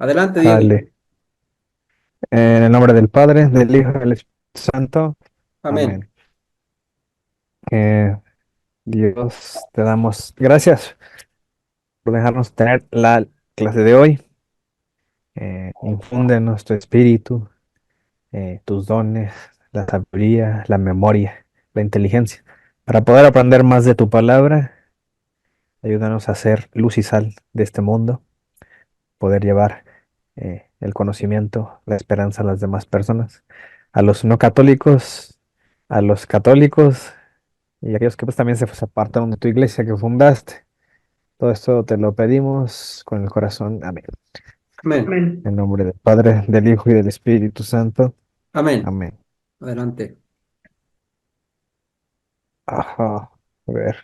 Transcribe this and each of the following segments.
Adelante, Diego. Sale. En el nombre del Padre, del Hijo y del Espíritu Santo. Amén. Amén. Eh, Dios, te damos gracias por dejarnos tener la clase de hoy. Infunde en nuestro espíritu tus dones, la sabiduría, la memoria, la inteligencia, para poder aprender más de tu palabra. Ayúdanos a ser luz y sal de este mundo, poder llevar el conocimiento, la esperanza a las demás personas, a los no católicos, a los católicos y aquellos que pues, también se apartaron de tu iglesia que fundaste. Todo esto te lo pedimos con el corazón. Amén. Amén. Amén. En nombre del Padre, del Hijo y del Espíritu Santo. Amén. Amén. Adelante. Ajá. A ver.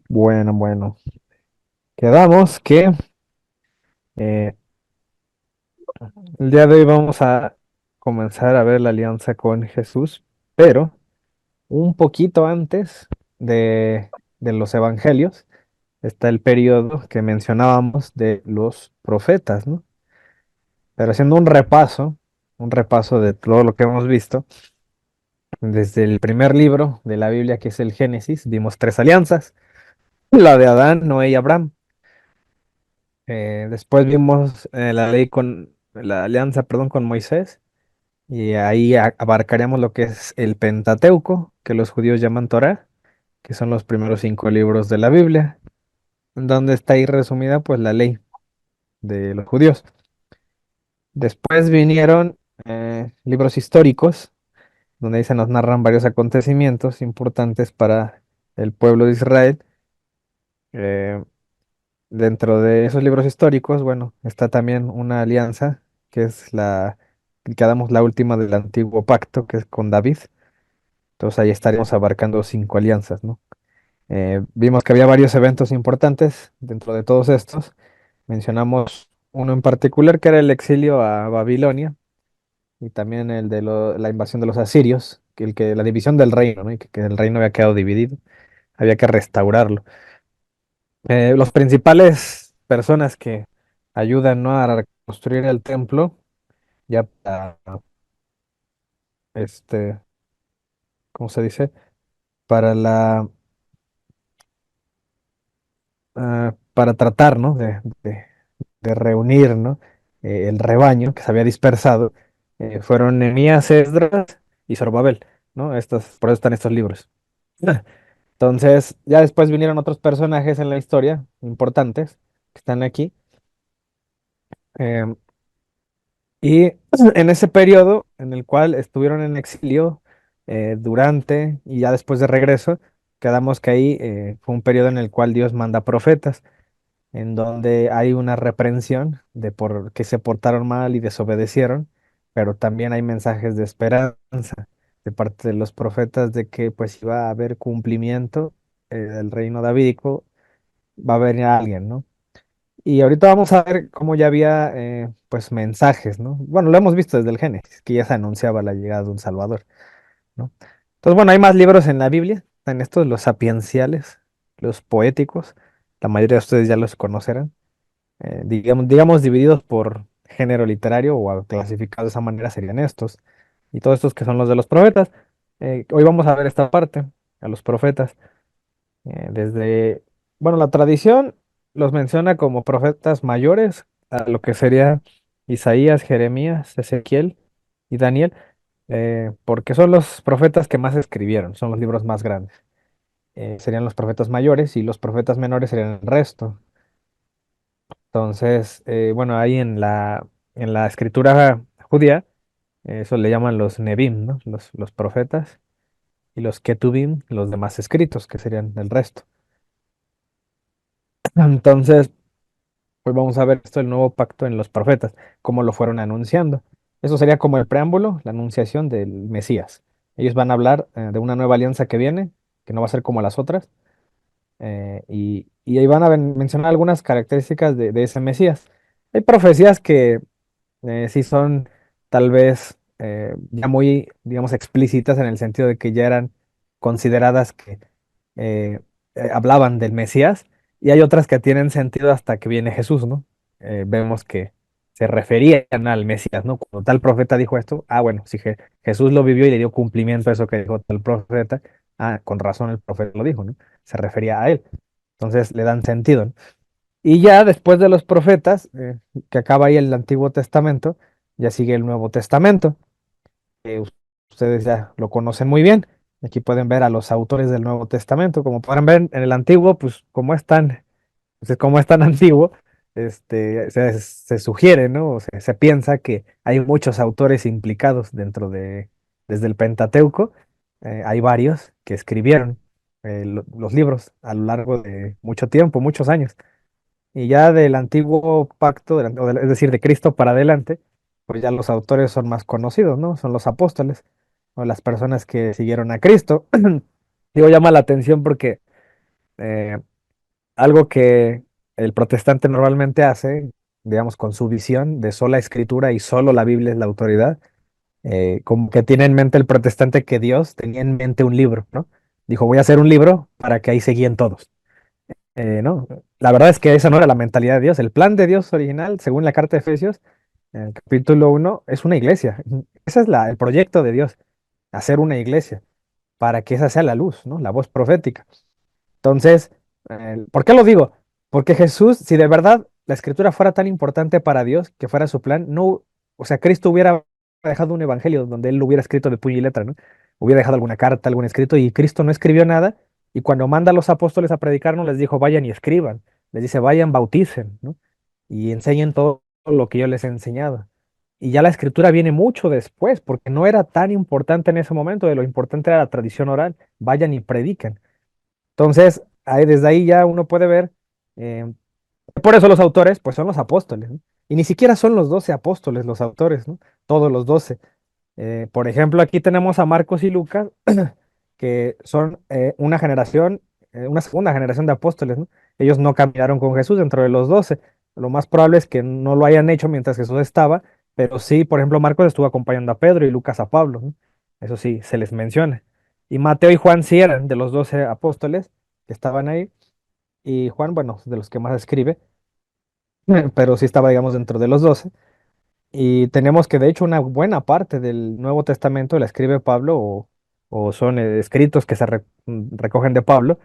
Bueno, bueno. Quedamos que eh, el día de hoy vamos a comenzar a ver la alianza con Jesús, pero un poquito antes de los evangelios está el periodo que mencionábamos de los profetas, ¿no? Pero haciendo un repaso de todo lo que hemos visto, desde el primer libro de la Biblia, que es el Génesis, vimos tres alianzas, la de Adán, Noé y Abraham. Después vimos la alianza, perdón, con Moisés, y ahí abarcaríamos lo que es el Pentateuco, que los judíos llaman Torá, que son los primeros cinco libros de la Biblia, donde está ahí resumida pues la ley de los judíos. Después vinieron libros históricos, donde ahí se nos narran varios acontecimientos importantes para el pueblo de Israel. Eh, Dentro de esos libros históricos, bueno, está también una alianza, que es que damos la última del antiguo pacto, que es con David. Entonces ahí estaríamos abarcando cinco alianzas, ¿no? Vimos que había varios eventos importantes dentro de todos estos. Mencionamos uno en particular, que era el exilio a Babilonia, y también el de la invasión de los asirios, la división del reino, ¿no? Y que el reino había quedado dividido, había que restaurarlo. Los principales personas que ayudan, ¿no?, a reconstruir el templo, ya para, este, ¿cómo se dice? Para para tratar, ¿no? De reunir, ¿no? El rebaño que se había dispersado, fueron Nehemías, Esdras y Zorobabel, ¿no? Por eso están estos libros. Entonces, ya después vinieron otros personajes en la historia importantes que están aquí. em, y en ese periodo en el cual estuvieron en exilio durante y ya después de regreso, quedamos que ahí fue un periodo en el cual Dios manda profetas, en donde hay una reprensión de por qué se portaron mal y desobedecieron, pero también hay mensajes de esperanza de parte de los profetas de que pues iba a haber cumplimiento del reino davídico, va a venir alguien, ¿no? Y ahorita vamos a ver cómo ya había pues mensajes, ¿no? Bueno, lo hemos visto desde el Génesis, que ya se anunciaba la llegada de un Salvador, ¿no? Entonces, bueno, hay más libros en la Biblia, están estos, los sapienciales, los poéticos, la mayoría de ustedes ya los conocerán, digamos divididos por género literario o clasificados de esa manera serían estos, y todos estos que son los de los profetas. Hoy vamos a ver esta parte, a los profetas. Bueno, la tradición los menciona como profetas mayores, a lo que sería Isaías, Jeremías, Ezequiel y Daniel, porque son los profetas que más escribieron, son los libros más grandes. Serían los profetas mayores y los profetas menores serían el resto. Entonces, bueno, ahí en la escritura judía, eso le llaman los Nebim, ¿no? Los profetas, y los Ketubim, los demás escritos, que serían el resto. Entonces, pues vamos a ver esto del nuevo pacto en los profetas, cómo lo fueron anunciando. Eso sería como el preámbulo, la anunciación del Mesías. Ellos van a hablar de una nueva alianza que viene, que no va a ser como las otras, y ahí van a mencionar algunas características de ese Mesías. Hay profecías que sí son tal vez ya muy, digamos, explícitas en el sentido de que ya eran consideradas que hablaban del Mesías, y hay otras que tienen sentido hasta que viene Jesús, ¿no? vemos que se referían al Mesías, ¿no? Cuando tal profeta dijo esto, bueno, si Jesús lo vivió y le dio cumplimiento a eso que dijo tal profeta, con razón el profeta lo dijo, ¿no? Se refería a él. Entonces le dan sentido, ¿no? Y ya después de los profetas, que acaba ahí el Antiguo Testamento, ya sigue el Nuevo Testamento. Ustedes ya lo conocen muy bien. Aquí pueden ver a los autores del Nuevo Testamento. Como podrán ver en el Antiguo, pues como es tan antiguo, se sugiere, ¿no? O se piensa que hay muchos autores implicados desde el Pentateuco. Hay varios que escribieron los libros a lo largo de mucho tiempo, muchos años. Y ya del antiguo pacto, es decir, de Cristo para adelante, pues ya los autores son más conocidos, ¿no? Son los apóstoles o las personas que siguieron a Cristo. Digo, llama la atención porque eh, algo que el protestante normalmente hace, digamos, con su visión de sola escritura y solo la Biblia es la autoridad, como que tiene en mente el protestante que Dios tenía en mente un libro, ¿no? Dijo, voy a hacer un libro para que ahí se guíen todos. ¿No? La verdad es que esa no era la mentalidad de Dios. El plan de Dios original, según la carta de Efesios, en el capítulo 1, es una iglesia. Ese es el proyecto de Dios, hacer una iglesia, para que esa sea la luz, ¿no? La voz profética. Entonces, ¿por qué lo digo? Porque Jesús, si de verdad la escritura fuera tan importante para Dios, que fuera su plan, no, o sea, Cristo hubiera dejado un evangelio donde él lo hubiera escrito de puño y letra, ¿no? Hubiera dejado alguna carta, algún escrito, y Cristo no escribió nada, y cuando manda a los apóstoles a predicar, no les dijo, vayan y escriban, les dice, vayan, bauticen, ¿no? Y enseñen todo lo que yo les he enseñado. Y ya la escritura viene mucho después, porque no era tan importante en ese momento, de lo importante era la tradición oral, vayan y prediquen. Entonces, desde ahí ya uno puede ver, eh, por eso los autores, pues son los apóstoles, ¿no? Y ni siquiera son los 12 apóstoles los autores, ¿no? Todos los 12. Por ejemplo, aquí tenemos a Marcos y Lucas, que son una segunda generación de apóstoles, ¿no? Ellos no caminaron con Jesús dentro de los 12. Lo más probable es que no lo hayan hecho mientras Jesús estaba, pero sí, por ejemplo, Marcos estuvo acompañando a Pedro y Lucas a Pablo, ¿no? Eso sí, se les menciona. Y Mateo y Juan sí eran de los 12 apóstoles que estaban ahí, y Juan, bueno, de los que más escribe, pero sí estaba, digamos, dentro de los 12. Y tenemos que, de hecho, una buena parte del Nuevo Testamento la escribe Pablo o son escritos que recogen de Pablo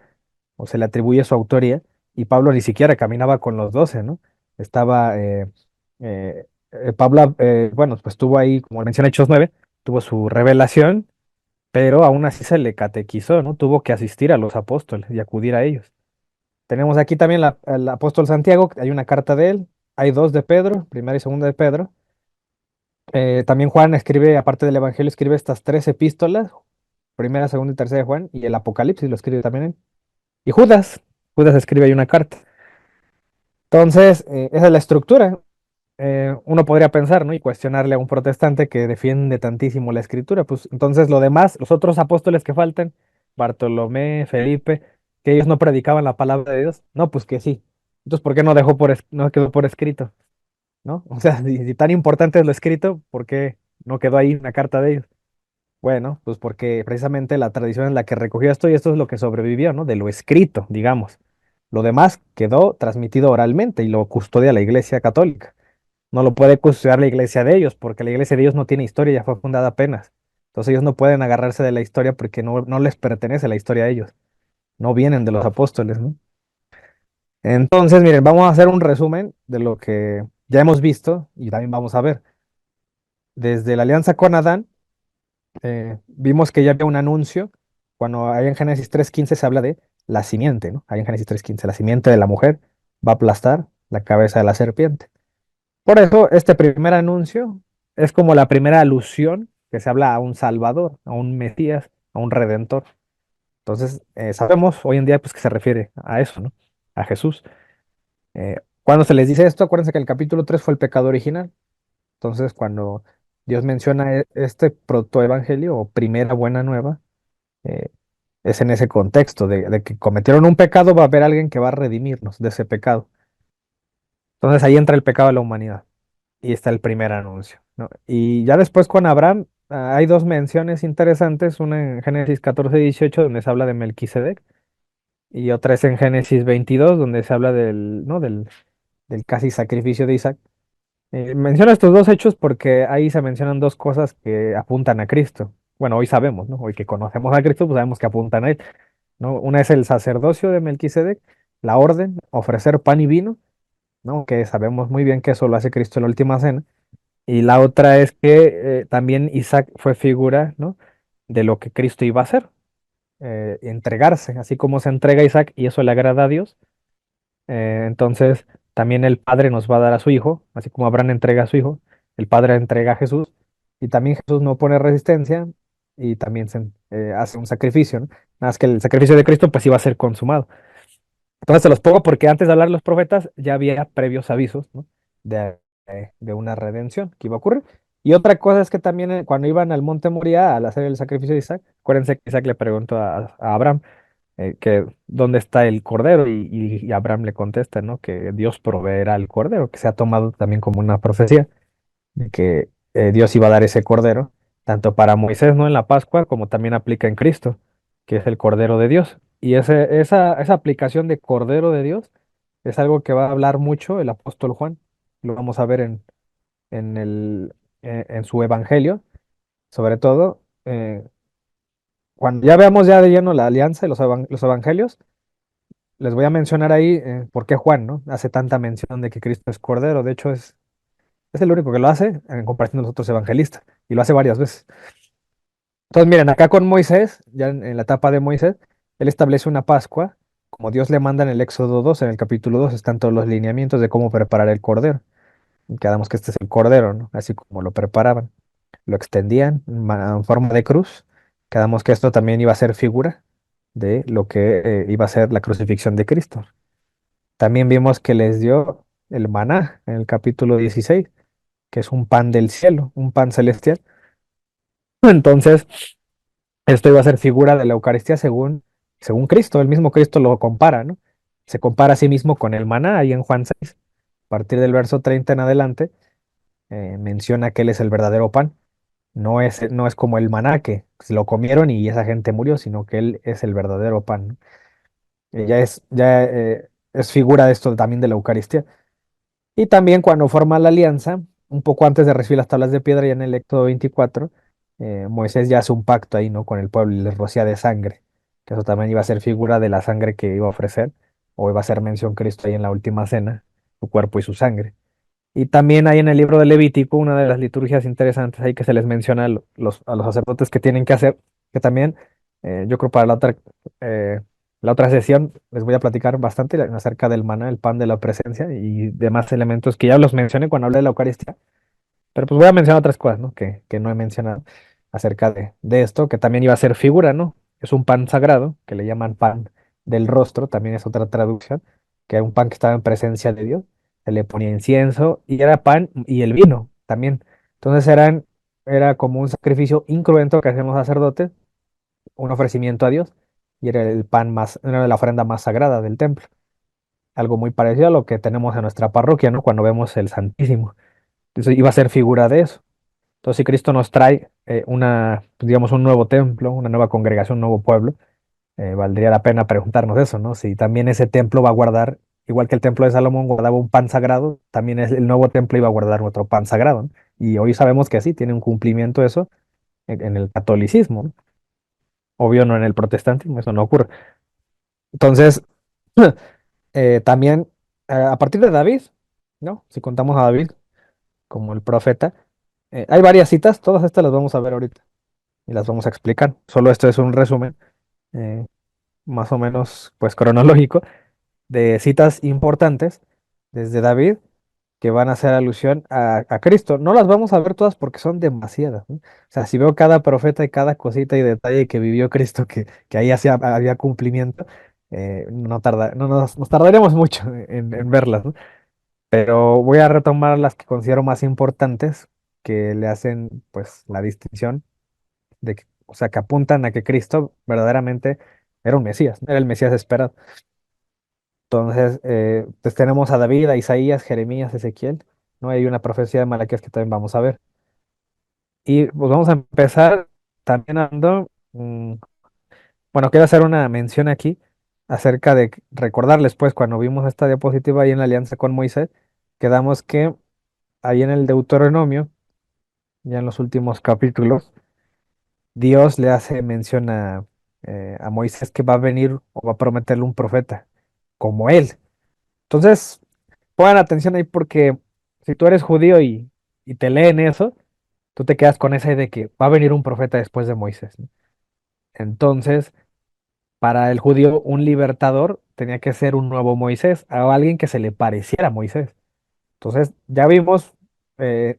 o se le atribuye su autoría. Y Pablo ni siquiera caminaba con los 12, ¿no? Estaba, Pablo, bueno, pues tuvo ahí, como menciona Hechos 9, tuvo su revelación, pero aún así se le catequizó, ¿no? Tuvo que asistir a los apóstoles y acudir a ellos. Tenemos aquí también al apóstol Santiago, hay una carta de él, hay dos de Pedro, primera y segunda de Pedro. También Juan escribe, aparte del Evangelio, escribe estas tres epístolas, primera, segunda y tercera de Juan, y el Apocalipsis lo escribe también él. Y Judas escribe ahí una carta. Entonces, esa es la estructura. Uno podría pensar, ¿no? Y cuestionarle a un protestante que defiende tantísimo la escritura. Pues entonces lo demás, los otros apóstoles que faltan, Bartolomé, Felipe, que ellos no predicaban la palabra de Dios. No, pues que sí. Entonces, ¿por qué no quedó por escrito? ¿No? O sea, si tan importante es lo escrito, ¿por qué no quedó ahí una carta de ellos? Bueno, pues porque precisamente la tradición es la que recogió esto y esto es lo que sobrevivió, ¿no? De lo escrito, digamos. Lo demás quedó transmitido oralmente y lo custodia la Iglesia Católica. No lo puede custodiar la iglesia de ellos, porque la iglesia de ellos no tiene historia, ya fue fundada apenas. Entonces ellos no pueden agarrarse de la historia porque no les pertenece la historia a ellos. No vienen de los apóstoles, ¿no? Entonces, miren, vamos a hacer un resumen de lo que ya hemos visto y también vamos a ver. Desde la alianza con Adán, vimos que ya había un anuncio. Cuando ahí en Génesis 3:15 se habla de la simiente, ¿no? Ahí en Génesis 3:15, la simiente de la mujer va a aplastar la cabeza de la serpiente. Por eso, este primer anuncio es como la primera alusión que se habla a un Salvador, a un Mesías, a un Redentor. Entonces, sabemos hoy en día pues, que se refiere a eso, ¿no? A Jesús. Cuando se les dice esto, acuérdense que el capítulo 3 fue el pecado original. Entonces, cuando Dios menciona este protoevangelio o primera buena nueva, eh, es en ese contexto de que cometieron un pecado, va a haber alguien que va a redimirnos de ese pecado. Entonces ahí entra el pecado de la humanidad. Y está el primer anuncio, ¿no? Y ya después con Abraham hay dos menciones interesantes, una en Génesis 14:18 donde se habla de Melquisedec y otra es en Génesis 22 donde se habla del, ¿no? del casi sacrificio de Isaac. Menciono estos dos hechos porque ahí se mencionan dos cosas que apuntan a Cristo. Bueno, hoy sabemos, ¿no? Hoy que conocemos a Cristo, pues sabemos que apuntan a él, ¿no? Una es el sacerdocio de Melquisedec, la orden, ofrecer pan y vino, ¿no? Que sabemos muy bien que eso lo hace Cristo en la última cena. Y la otra es que también Isaac fue figura, ¿no? De lo que Cristo iba a hacer, entregarse, así como se entrega Isaac y eso le agrada a Dios. Entonces, también el Padre nos va a dar a su Hijo, así como Abraham entrega a su Hijo, el Padre entrega a Jesús, y también Jesús no pone resistencia y también se hace un sacrificio, ¿no? Nada más que el sacrificio de Cristo pues iba a ser consumado. Entonces se los pongo porque antes de hablar de los profetas ya había previos avisos, ¿no? De una redención que iba a ocurrir. Y otra cosa es que también cuando iban al monte Moría al hacer el sacrificio de Isaac, acuérdense que Isaac le preguntó a Abraham, que dónde está el cordero y Abraham le contesta, ¿no? Que Dios proveerá el cordero, que se ha tomado también como una profecía de que Dios iba a dar ese cordero, tanto para Moisés, ¿no? En la Pascua, como también aplica en Cristo, que es el cordero de Dios. Y esa aplicación de cordero de Dios es algo que va a hablar mucho el apóstol Juan. Lo vamos a ver en en su evangelio, sobre todo. Cuando ya veamos ya de lleno la alianza y los evangelios, les voy a mencionar ahí por qué Juan, ¿no? Hace tanta mención de que Cristo es Cordero. De hecho, es el único que lo hace en comparación a los otros evangelistas. Y lo hace varias veces. Entonces, miren, acá con Moisés, ya en la etapa de Moisés, él establece una Pascua, como Dios le manda en el Éxodo 2, en el capítulo 2 están todos los lineamientos de cómo preparar el cordero. Y quedamos que este es el cordero, ¿no? Así como lo preparaban. Lo extendían en forma de cruz. Quedamos que esto también iba a ser figura de lo que iba a ser la crucifixión de Cristo. También vimos que les dio el maná en el capítulo 16, que es un pan del cielo, un pan celestial. Entonces, esto iba a ser figura de la Eucaristía según Cristo, el mismo Cristo lo compara, ¿no? Se compara a sí mismo con el maná, ahí en Juan 6, a partir del verso 30 en adelante, menciona que Él es el verdadero pan. No es como el maná que se lo comieron y esa gente murió, sino que Él es el verdadero pan, ¿no? Ya es figura de esto también de la Eucaristía. Y también cuando forma la alianza, un poco antes de recibir las tablas de piedra, ya en el Éxodo 24, Moisés ya hace un pacto ahí, ¿no? Con el pueblo y les rocía de sangre, que eso también iba a ser figura de la sangre que iba a ofrecer, o iba a hacer mención Cristo ahí en la última cena, su cuerpo y su sangre. Y también hay en el libro de Levítico una de las liturgias interesantes ahí que se les menciona a los sacerdotes que tienen que hacer, que también yo creo para la otra sesión les voy a platicar bastante acerca del maná, el pan de la presencia y demás elementos que ya los mencioné cuando hablé de la Eucaristía. Pero pues voy a mencionar otras cosas, ¿no? Que no he mencionado acerca de esto, que también iba a ser figura, ¿no? Es un pan sagrado, que le llaman pan del rostro, también es otra traducción, que era un pan que estaba en presencia de Dios, se le ponía incienso y era pan y el vino también. Entonces era como un sacrificio incruento que hacían los sacerdotes, un ofrecimiento a Dios, y era el pan más, era la ofrenda más sagrada del templo. Algo muy parecido a lo que tenemos en nuestra parroquia, ¿no? Cuando vemos el Santísimo. Entonces iba a ser figura de eso. Entonces, si Cristo nos trae pues, digamos, un nuevo templo, una nueva congregación, un nuevo pueblo, valdría la pena preguntarnos eso, ¿no? Si también ese templo va a guardar, igual que el templo de Salomón guardaba un pan sagrado, también el nuevo templo iba a guardar otro pan sagrado, ¿no? Y hoy sabemos que sí, tiene un cumplimiento eso en el catolicismo, ¿no? Obvio no en el protestantismo, eso no ocurre. Entonces, también a partir de David, ¿no? Si contamos a David como el profeta, hay varias citas, todas estas las vamos a ver ahorita y las vamos a explicar. Solo esto es un resumen, eh, más o menos, pues cronológico, de citas importantes desde David que van a hacer alusión a Cristo. No las vamos a ver todas porque son demasiadas, ¿no? O sea, si veo cada profeta y cada cosita y detalle que vivió Cristo, que ahí había cumplimiento, no nos tardaríamos mucho en verlas, ¿no? Pero voy a retomar las que considero más importantes, que le hacen pues la distinción o sea, que apuntan a que Cristo verdaderamente era un Mesías, era el Mesías esperado. Entonces, pues tenemos a David, a Isaías, Jeremías, Ezequiel, ¿no? Hay una profecía de Malaquías que también vamos a ver. Y pues vamos a empezar también bueno, quiero hacer una mención aquí acerca de recordarles, pues, cuando vimos esta diapositiva ahí en la alianza con Moisés, quedamos que ahí en el Deuteronomio, ya en los últimos capítulos, Dios le hace mención a Moisés que va a venir o va a prometerle un profeta como él. Entonces, pongan atención ahí porque si tú eres judío y te leen eso, tú te quedas con esa idea de que va a venir un profeta después de Moisés, ¿no? Entonces, para el judío, un libertador tenía que ser un nuevo Moisés, o alguien que se le pareciera a Moisés. Entonces, ya vimos eh,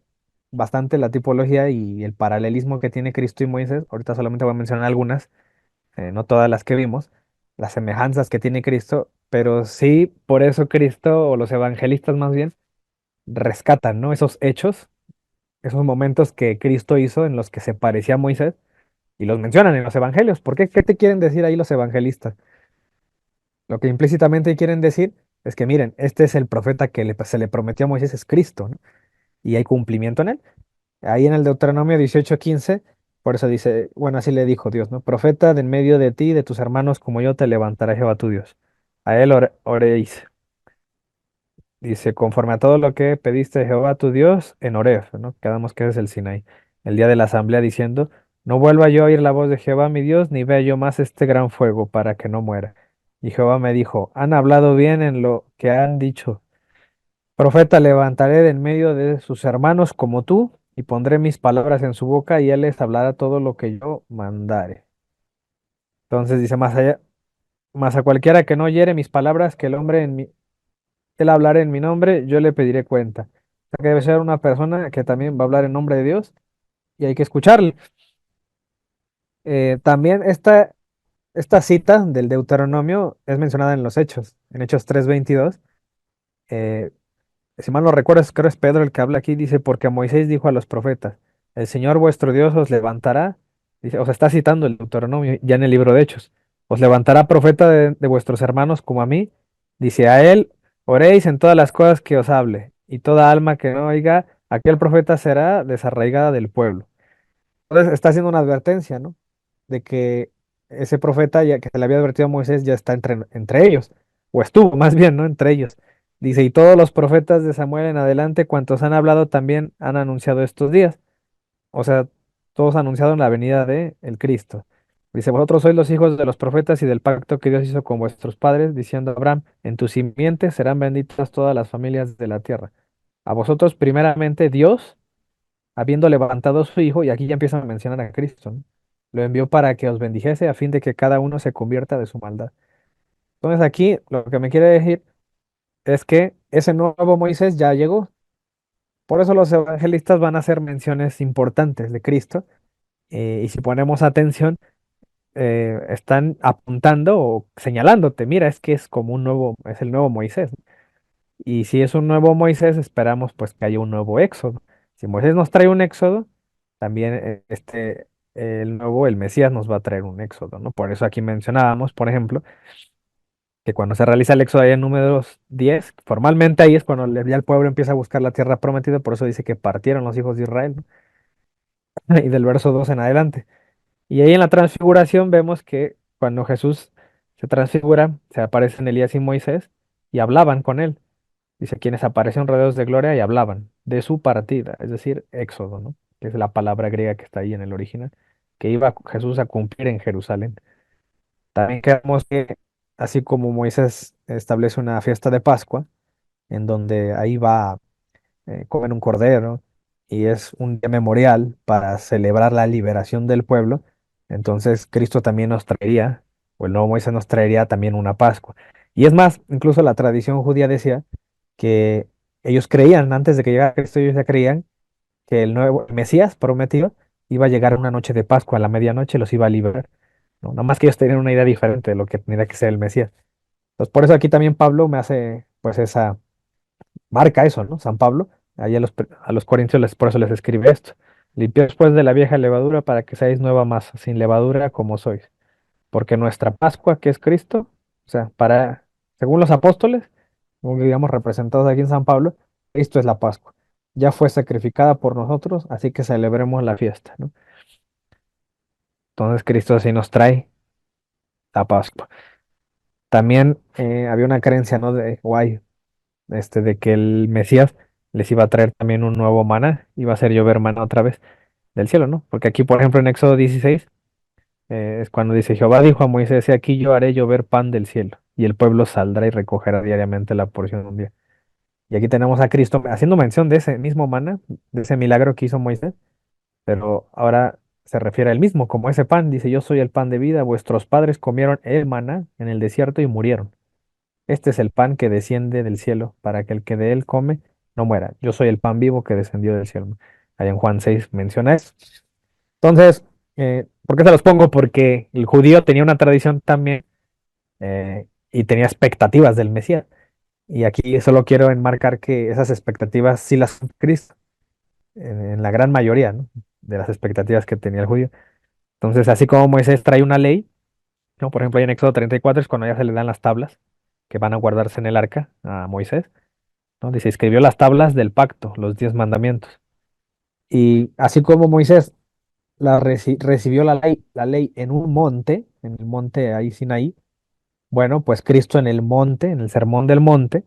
bastante la tipología y el paralelismo que tiene Cristo y Moisés. Ahorita solamente voy a mencionar algunas, no todas las que vimos, las semejanzas que tiene Cristo, pero sí, por eso Cristo, o los evangelistas más bien, rescatan, ¿no? Esos hechos, esos momentos que Cristo hizo en los que se parecía a Moisés y los mencionan en los evangelios. ¿Por qué? ¿Qué te quieren decir ahí los evangelistas? Lo que implícitamente quieren decir es que miren, este es el profeta que se le prometió a Moisés, es Cristo, ¿no? Y hay cumplimiento en él. Ahí en el Deuteronomio 18:15, por eso dice, bueno, así le dijo Dios, ¿no? Profeta de en medio de ti y de tus hermanos como yo te levantará Jehová tu Dios. A él oréis. Dice, conforme a todo lo que pediste a Jehová tu Dios en Horeb, ¿no? Quedamos que es el Sinaí. El día de la asamblea diciendo, no vuelva yo a oír la voz de Jehová mi Dios, ni vea yo más este gran fuego para que no muera. Y Jehová me dijo, han hablado bien en lo que han dicho. Profeta levantaré de en medio de sus hermanos como tú, y pondré mis palabras en su boca, y él les hablará todo lo que yo mandare. Entonces dice más allá, más a cualquiera que no oyere mis palabras, que el hombre en mi, él hablará en mi nombre, yo le pediré cuenta. O sea que debe ser una persona que también va a hablar en nombre de Dios, y hay que escucharle. También esta cita del Deuteronomio es mencionada en los Hechos, en Hechos 3:22. Si mal no recuerdo, creo es Pedro el que habla aquí, dice, porque Moisés dijo a los profetas, el Señor vuestro Dios os levantará, dice, o sea, está citando el Deuteronomio ya en el libro de Hechos, os levantará profeta de vuestros hermanos como a mí, dice, a él oréis en todas las cosas que os hable, y toda alma que no oiga, aquel profeta será desarraigada del pueblo. Entonces está haciendo una advertencia, ¿no? De que ese profeta ya que se le había advertido a Moisés ya está entre ellos, o estuvo más bien, ¿no? Entre ellos. Dice, y todos los profetas de Samuel en adelante, cuantos han hablado también han anunciado estos días. O sea, todos anunciaron la venida de el Cristo. Dice, vosotros sois los hijos de los profetas y del pacto que Dios hizo con vuestros padres, diciendo a Abraham, en tu simiente serán benditas todas las familias de la tierra. A vosotros primeramente Dios habiendo levantado a su Hijo, y aquí ya empiezan a mencionar a Cristo, ¿no? Lo envió para que os bendijese a fin de que cada uno se convierta de su maldad. Entonces aquí lo que me quiere decir es que ese nuevo Moisés ya llegó. Por eso los evangelistas van a hacer menciones importantes de Cristo, y si ponemos atención, están apuntando o señalándote, mira, es que es como un nuevo, es el nuevo Moisés. Y si es un nuevo Moisés, esperamos pues que haya un nuevo éxodo. Si Moisés nos trae un éxodo, también el nuevo, el Mesías nos va a traer un éxodo, ¿no? Por eso aquí mencionábamos, por ejemplo, que cuando se realiza el éxodo ahí en números 10, formalmente ahí es cuando ya el pueblo empieza a buscar la tierra prometida, por eso dice que partieron los hijos de Israel, ¿no? Y del verso 2 en adelante. Y ahí en la transfiguración vemos que cuando Jesús se transfigura, se aparecen Elías y Moisés y hablaban con él. Dice, quienes aparecen rodeados de gloria y hablaban de su partida, es decir, éxodo, ¿no? Que es la palabra griega que está ahí en el original, que iba Jesús a cumplir en Jerusalén. También quedamos que, así como Moisés establece una fiesta de Pascua, en donde ahí va a comer un cordero y es un día memorial para celebrar la liberación del pueblo, entonces Cristo también nos traería, o el nuevo Moisés nos traería también una Pascua. Y es más, incluso la tradición judía decía que ellos creían, antes de que llegara Cristo, ellos ya creían que el nuevo el Mesías prometido iba a llegar una noche de Pascua, a la medianoche, y los iba a liberar. ¿No? Nada más que ellos tenían una idea diferente de lo que tendría que ser el Mesías. Entonces, por eso aquí también Pablo me hace, pues, esa, marca eso, ¿no? San Pablo, ahí a los corintios por eso les escribe esto. Limpiaos pues de la vieja levadura para que seáis nueva masa, sin levadura como sois. Porque nuestra Pascua, que es Cristo, o sea, según los apóstoles, como digamos representados aquí en San Pablo, Cristo es la Pascua. Ya fue sacrificada por nosotros, así que celebremos la fiesta, ¿no? Entonces Cristo así nos trae la Pascua. También había una creencia, ¿no? De que el Mesías les iba a traer también un nuevo maná, iba a hacer llover maná otra vez del cielo, ¿no? Porque aquí, por ejemplo, en Éxodo 16, es cuando dice: Jehová dijo a Moisés: "He aquí yo haré llover pan del cielo, y el pueblo saldrá y recogerá diariamente la porción de un día". Y aquí tenemos a Cristo haciendo mención de ese mismo maná, de ese milagro que hizo Moisés, pero ahora se refiere a él mismo como ese pan. Dice: "Yo soy el pan de vida, vuestros padres comieron el maná en el desierto y murieron. Este es el pan que desciende del cielo, para que el que de él come no muera. Yo soy el pan vivo que descendió del cielo". Ahí en Juan 6 menciona eso. Entonces, ¿por qué se los pongo? Porque el judío tenía una tradición también, y tenía expectativas del Mesías. Y aquí solo quiero enmarcar que esas expectativas sí las cumple Cristo, en la gran mayoría, ¿no? De las expectativas que tenía el judío. Entonces, así como Moisés trae una ley, ¿no? Por ejemplo, ahí en Éxodo 34 es cuando ya se le dan las tablas que van a guardarse en el arca a Moisés, ¿no? Dice: "Escribió las tablas del pacto, los 10 mandamientos". Y así como Moisés recibió la ley en un monte, en el monte ahí Sinaí, bueno, pues Cristo en el monte, en el sermón del monte,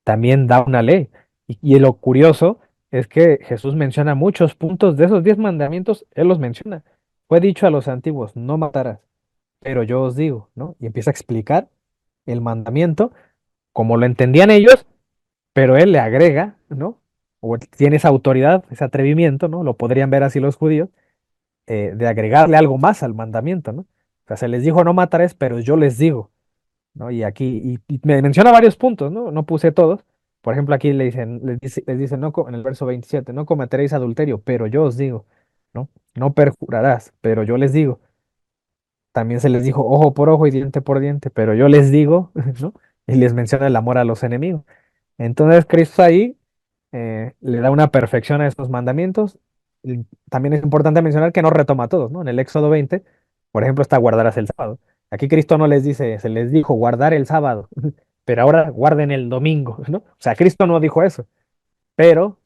también da una ley. Y lo curioso es que Jesús menciona muchos puntos de esos 10 mandamientos, él los menciona. Fue dicho a los antiguos: "No matarás", pero yo os digo, ¿no? Y empieza a explicar el mandamiento como lo entendían ellos, pero él le agrega, ¿no? O él tiene esa autoridad, ese atrevimiento, ¿no? Lo podrían ver así los judíos, de agregarle algo más al mandamiento, ¿no? O sea, se les dijo: "No matarás", pero yo les digo, ¿no? Y aquí, y me menciona varios puntos, ¿no? No puse todos. Por ejemplo, aquí les dicen, no, en el verso 27: "No cometeréis adulterio, pero yo os digo", ¿no? "No perjurarás, pero yo les digo". También se les dijo: "Ojo por ojo y diente por diente", pero yo les digo, ¿no? Y les menciona el amor a los enemigos. Entonces, Cristo ahí le da una perfección a estos mandamientos. Y también es importante mencionar que no retoma todos, ¿no? En el Éxodo 20, por ejemplo, está: "Guardarás el sábado". Aquí Cristo no les dice, se les dijo guardar el sábado, pero ahora guarden el domingo, ¿no? O sea, Cristo no dijo eso, pero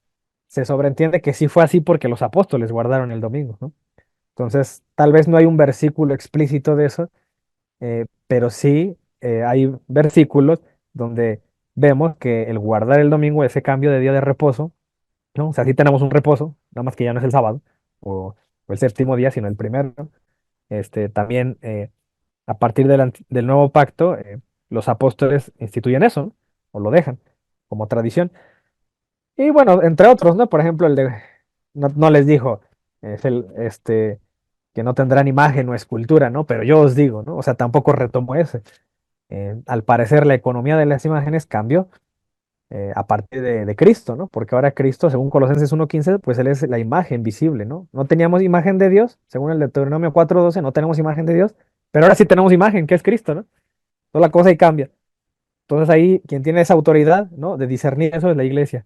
se sobreentiende que sí fue así porque los apóstoles guardaron el domingo, ¿no? Entonces, tal vez no hay un versículo explícito de eso, pero sí hay versículos donde vemos que el guardar el domingo, ese cambio de día de reposo, ¿no? O sea, sí tenemos un reposo, nada más que ya no es el sábado o el séptimo día, sino el primero, ¿no? También, a partir del nuevo pacto, los apóstoles instituyen eso, ¿no? O lo dejan como tradición. Y bueno, entre otros, ¿no? Por ejemplo, no les dijo, que no tendrán imagen o escultura, ¿no? Pero yo os digo, ¿no? O sea, tampoco retomó ese. Al parecer, la economía de las imágenes cambió, a partir de Cristo, ¿no? Porque ahora Cristo, según Colosenses 1:15, pues Él es la imagen visible, ¿no? No teníamos imagen de Dios, según el Deuteronomio 4:12, no tenemos imagen de Dios, pero ahora sí tenemos imagen, que es Cristo, ¿no? Toda la cosa ahí cambia. Entonces ahí quien tiene esa autoridad, ¿no? De discernir eso es la iglesia.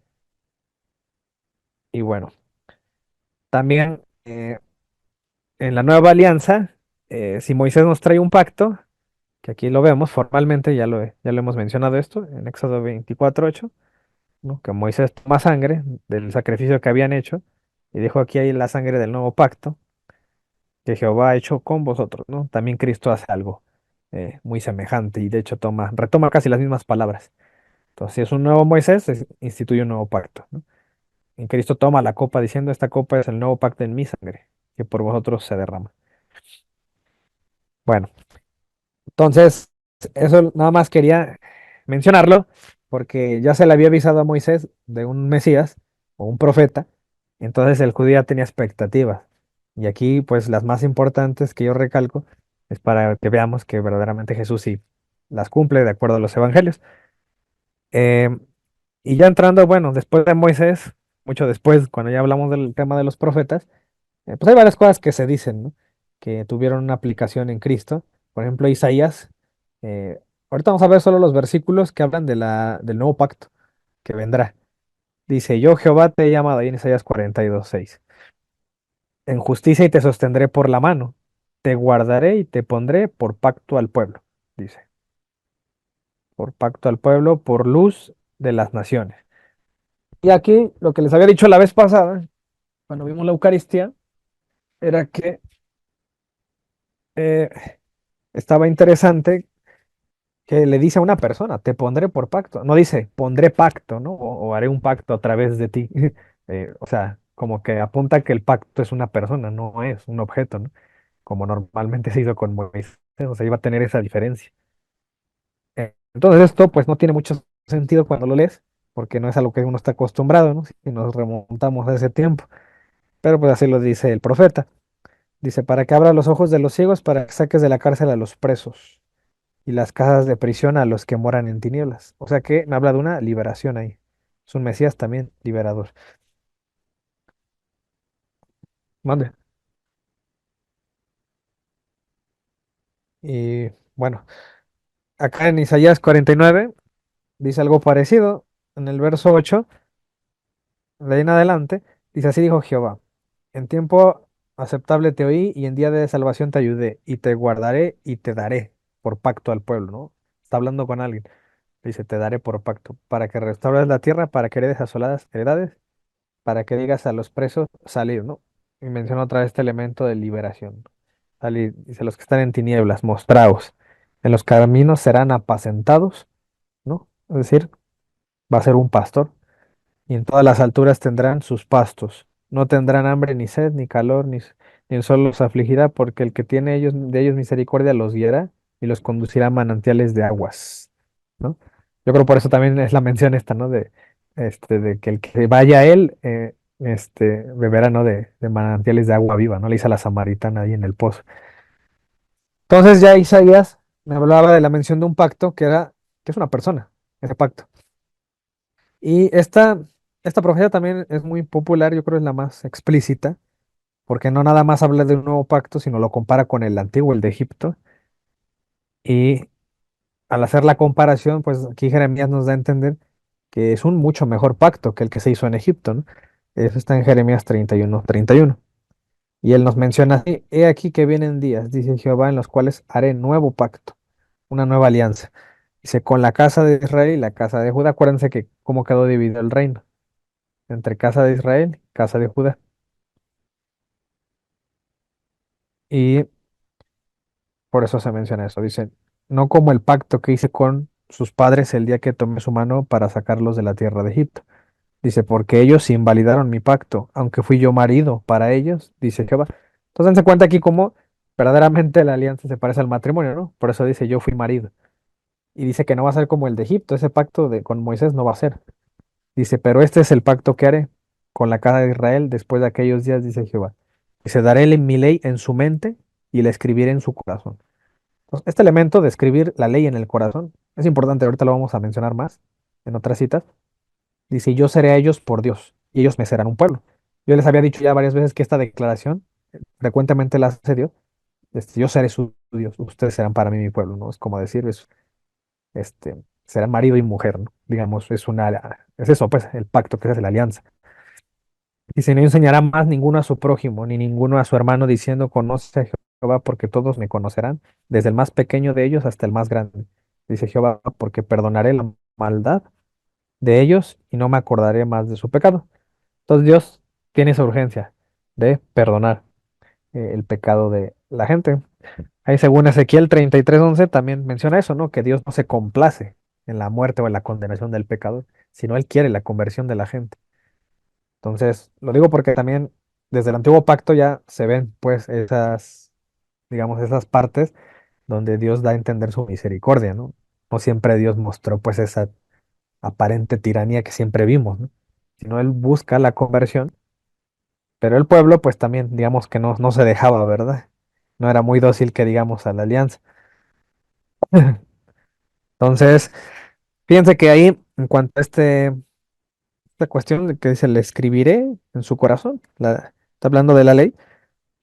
Y bueno, también, en la nueva alianza, si Moisés nos trae un pacto, que aquí lo vemos formalmente, ya lo hemos mencionado esto, en Éxodo 24:8, ¿no? Que Moisés toma sangre del sacrificio que habían hecho y dijo: "Aquí hay la sangre del nuevo pacto que Jehová ha hecho con vosotros", ¿no? También Cristo hace algo muy semejante, y de hecho retoma casi las mismas palabras. Entonces, si es un nuevo Moisés, se instituye un nuevo pacto, ¿no? En Cristo toma la copa diciendo: "Esta copa es el nuevo pacto en mi sangre, que por vosotros se derrama". Bueno, entonces, eso nada más quería mencionarlo, porque ya se le había avisado a Moisés de un Mesías o un profeta, entonces el judío ya tenía expectativas. Y aquí, pues las más importantes que yo recalco es para que veamos que verdaderamente Jesús sí las cumple de acuerdo a los evangelios. Em, y ya entrando, bueno, después de Moisés, mucho después, cuando ya hablamos del tema de los profetas, pues hay varias cosas que se dicen, ¿no? Que tuvieron una aplicación en Cristo. Por ejemplo, Isaías. Ahorita vamos a ver solo los versículos que hablan del nuevo pacto que vendrá. Dice: "Yo Jehová te he llamado", ahí en Isaías 42:6. "En justicia y te sostendré por la mano. Te guardaré y te pondré por pacto al pueblo", dice. Por pacto al pueblo, por luz de las naciones. Y aquí lo que les había dicho la vez pasada, cuando vimos la Eucaristía, era que, estaba interesante que le dice a una persona, te pondré por pacto. No dice, pondré pacto, ¿no? O haré un pacto a través de ti. O sea, como que apunta que el pacto es una persona, no es un objeto, ¿no? Como normalmente se hizo con Moisés. O sea, iba a tener esa diferencia. Entonces esto pues no tiene mucho sentido cuando lo lees, porque no es a lo que uno está acostumbrado, ¿no? Si nos remontamos a ese tiempo. Pero pues así lo dice el profeta. Dice, para que abra los ojos de los ciegos, para que saques de la cárcel a los presos y las casas de prisión a los que moran en tinieblas. O sea que me habla de una liberación ahí. Es un Mesías también liberador. Mande. Y bueno, acá en Isaías 49 dice algo parecido. En el verso 8 de ahí en adelante, dice, así dijo Jehová, en tiempo aceptable te oí y en día de salvación te ayudé y te guardaré y te daré por pacto al pueblo, ¿no? Está hablando con alguien. Dice, te daré por pacto, para que restaures la tierra, para que heredes asoladas heredades, para que digas a los presos salir, ¿no? Y menciona otra vez este elemento de liberación. Salir, dice, los que están en tinieblas, mostraos, en los caminos serán apacentados, ¿no? Es decir, va a ser un pastor y en todas las alturas tendrán sus pastos. No tendrán hambre, ni sed, ni calor, ni el sol los afligirá, porque el que tiene de ellos misericordia los guiará y los conducirá a manantiales de aguas, ¿no? Yo creo por eso también es la mención esta, ¿no? De que el que vaya a él, beberá, ¿no? De manantiales de agua viva, ¿no? Le dice a la samaritana ahí en el pozo. Entonces ya Isaías me hablaba de la mención de un pacto que es una persona, ese pacto. Y esta profecía también es muy popular, yo creo es la más explícita, porque no nada más habla de un nuevo pacto, sino lo compara con el antiguo, el de Egipto. Y al hacer la comparación, pues aquí Jeremías nos da a entender que es un mucho mejor pacto que el que se hizo en Egipto, ¿no? Eso está en Jeremías 31:31. Y él nos menciona así, he aquí que vienen días, dice Jehová, en los cuales haré nuevo pacto, una nueva alianza. Dice, con la casa de Israel y la casa de Judá. Acuérdense que cómo quedó dividido el reino entre casa de Israel y casa de Judá. Y por eso se menciona eso. Dice, no como el pacto que hice con sus padres el día que tomé su mano para sacarlos de la tierra de Egipto. Dice, porque ellos invalidaron mi pacto, aunque fui yo marido para ellos, dice Jehová. Entonces se cuenta aquí cómo verdaderamente la alianza se parece al matrimonio, ¿no? Por eso dice, yo fui marido. Y dice que no va a ser como el de Egipto, ese pacto con Moisés no va a ser. Dice, pero este es el pacto que haré con la casa de Israel después de aquellos días, dice Jehová. Dice, daré mi ley en su mente y la escribiré en su corazón. Entonces, este elemento de escribir la ley en el corazón es importante, ahorita lo vamos a mencionar más en otras citas. Dice, yo seré a ellos por Dios y ellos me serán un pueblo. Yo les había dicho ya varias veces que esta declaración frecuentemente la hace Dios. Yo seré su Dios, ustedes serán para mí mi pueblo, ¿no? Es como decir, este, serán marido y mujer, ¿no? Digamos, es eso, pues, el pacto que se hace, la alianza. Dice, no enseñará más ninguno a su prójimo, ni ninguno a su hermano, diciendo, conoce a Jehová, porque todos me conocerán, desde el más pequeño de ellos hasta el más grande. Dice Jehová, porque perdonaré la maldad de ellos y no me acordaré más de su pecado. Entonces Dios tiene esa urgencia de perdonar el pecado de la gente. Ahí según Ezequiel 33:11 también menciona eso, ¿no? Que Dios no se complace en la muerte o en la condenación del pecador, sino Él quiere la conversión de la gente. Entonces, lo digo porque también desde el antiguo pacto ya se ven pues esas, digamos, esas partes donde Dios da a entender su misericordia, ¿no? No siempre Dios mostró pues esa aparente tiranía que siempre vimos, ¿no? Sino Él busca la conversión, pero el pueblo pues también, digamos que no se dejaba, ¿verdad? No era muy dócil que digamos a la alianza. Entonces, fíjense que ahí, en cuanto a esta cuestión de que dice, le escribiré en su corazón, está hablando de la ley.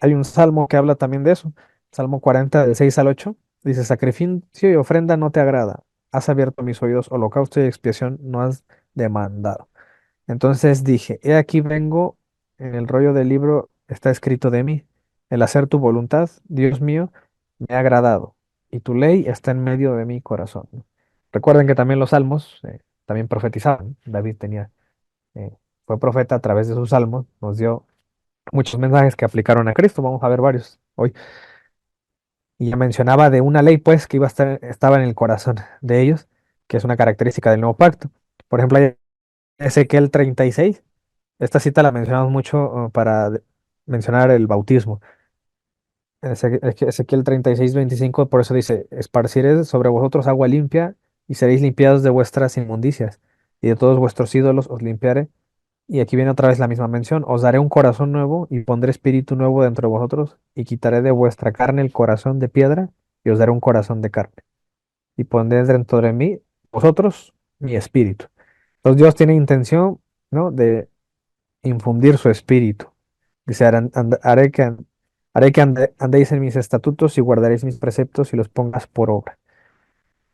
Hay un salmo que habla también de eso. Salmo 40, del 6 al 8. Dice, sacrificio y ofrenda no te agrada. Has abierto mis oídos, holocausto y expiación no has demandado. Entonces dije, he aquí vengo, en el rollo del libro está escrito de mí. El hacer tu voluntad, Dios mío, me ha agradado. Y tu ley está en medio de mi corazón. Recuerden que también los salmos también profetizaban. David eh, fue profeta a través de sus salmos. Nos dio muchos mensajes que aplicaron a Cristo. Vamos a ver varios hoy. y ya mencionaba de una ley, pues, que estaba en el corazón de ellos, que es una característica del nuevo pacto. Por ejemplo, hay Ezequiel 36, esta cita la mencionamos mucho mencionar el bautismo. Ezequiel 36, 25, por eso dice, esparciré sobre vosotros agua limpia y seréis limpiados de vuestras inmundicias y de todos vuestros ídolos os limpiaré. Y aquí viene otra vez la misma mención, os daré un corazón nuevo y pondré espíritu nuevo dentro de vosotros y quitaré de vuestra carne el corazón de piedra y os daré un corazón de carne y pondré dentro de mí, vosotros, mi espíritu. Entonces Dios tiene intención, ¿no?, de infundir su espíritu. Dice, haré que andéis en mis estatutos y guardaréis mis preceptos y los pongas por obra.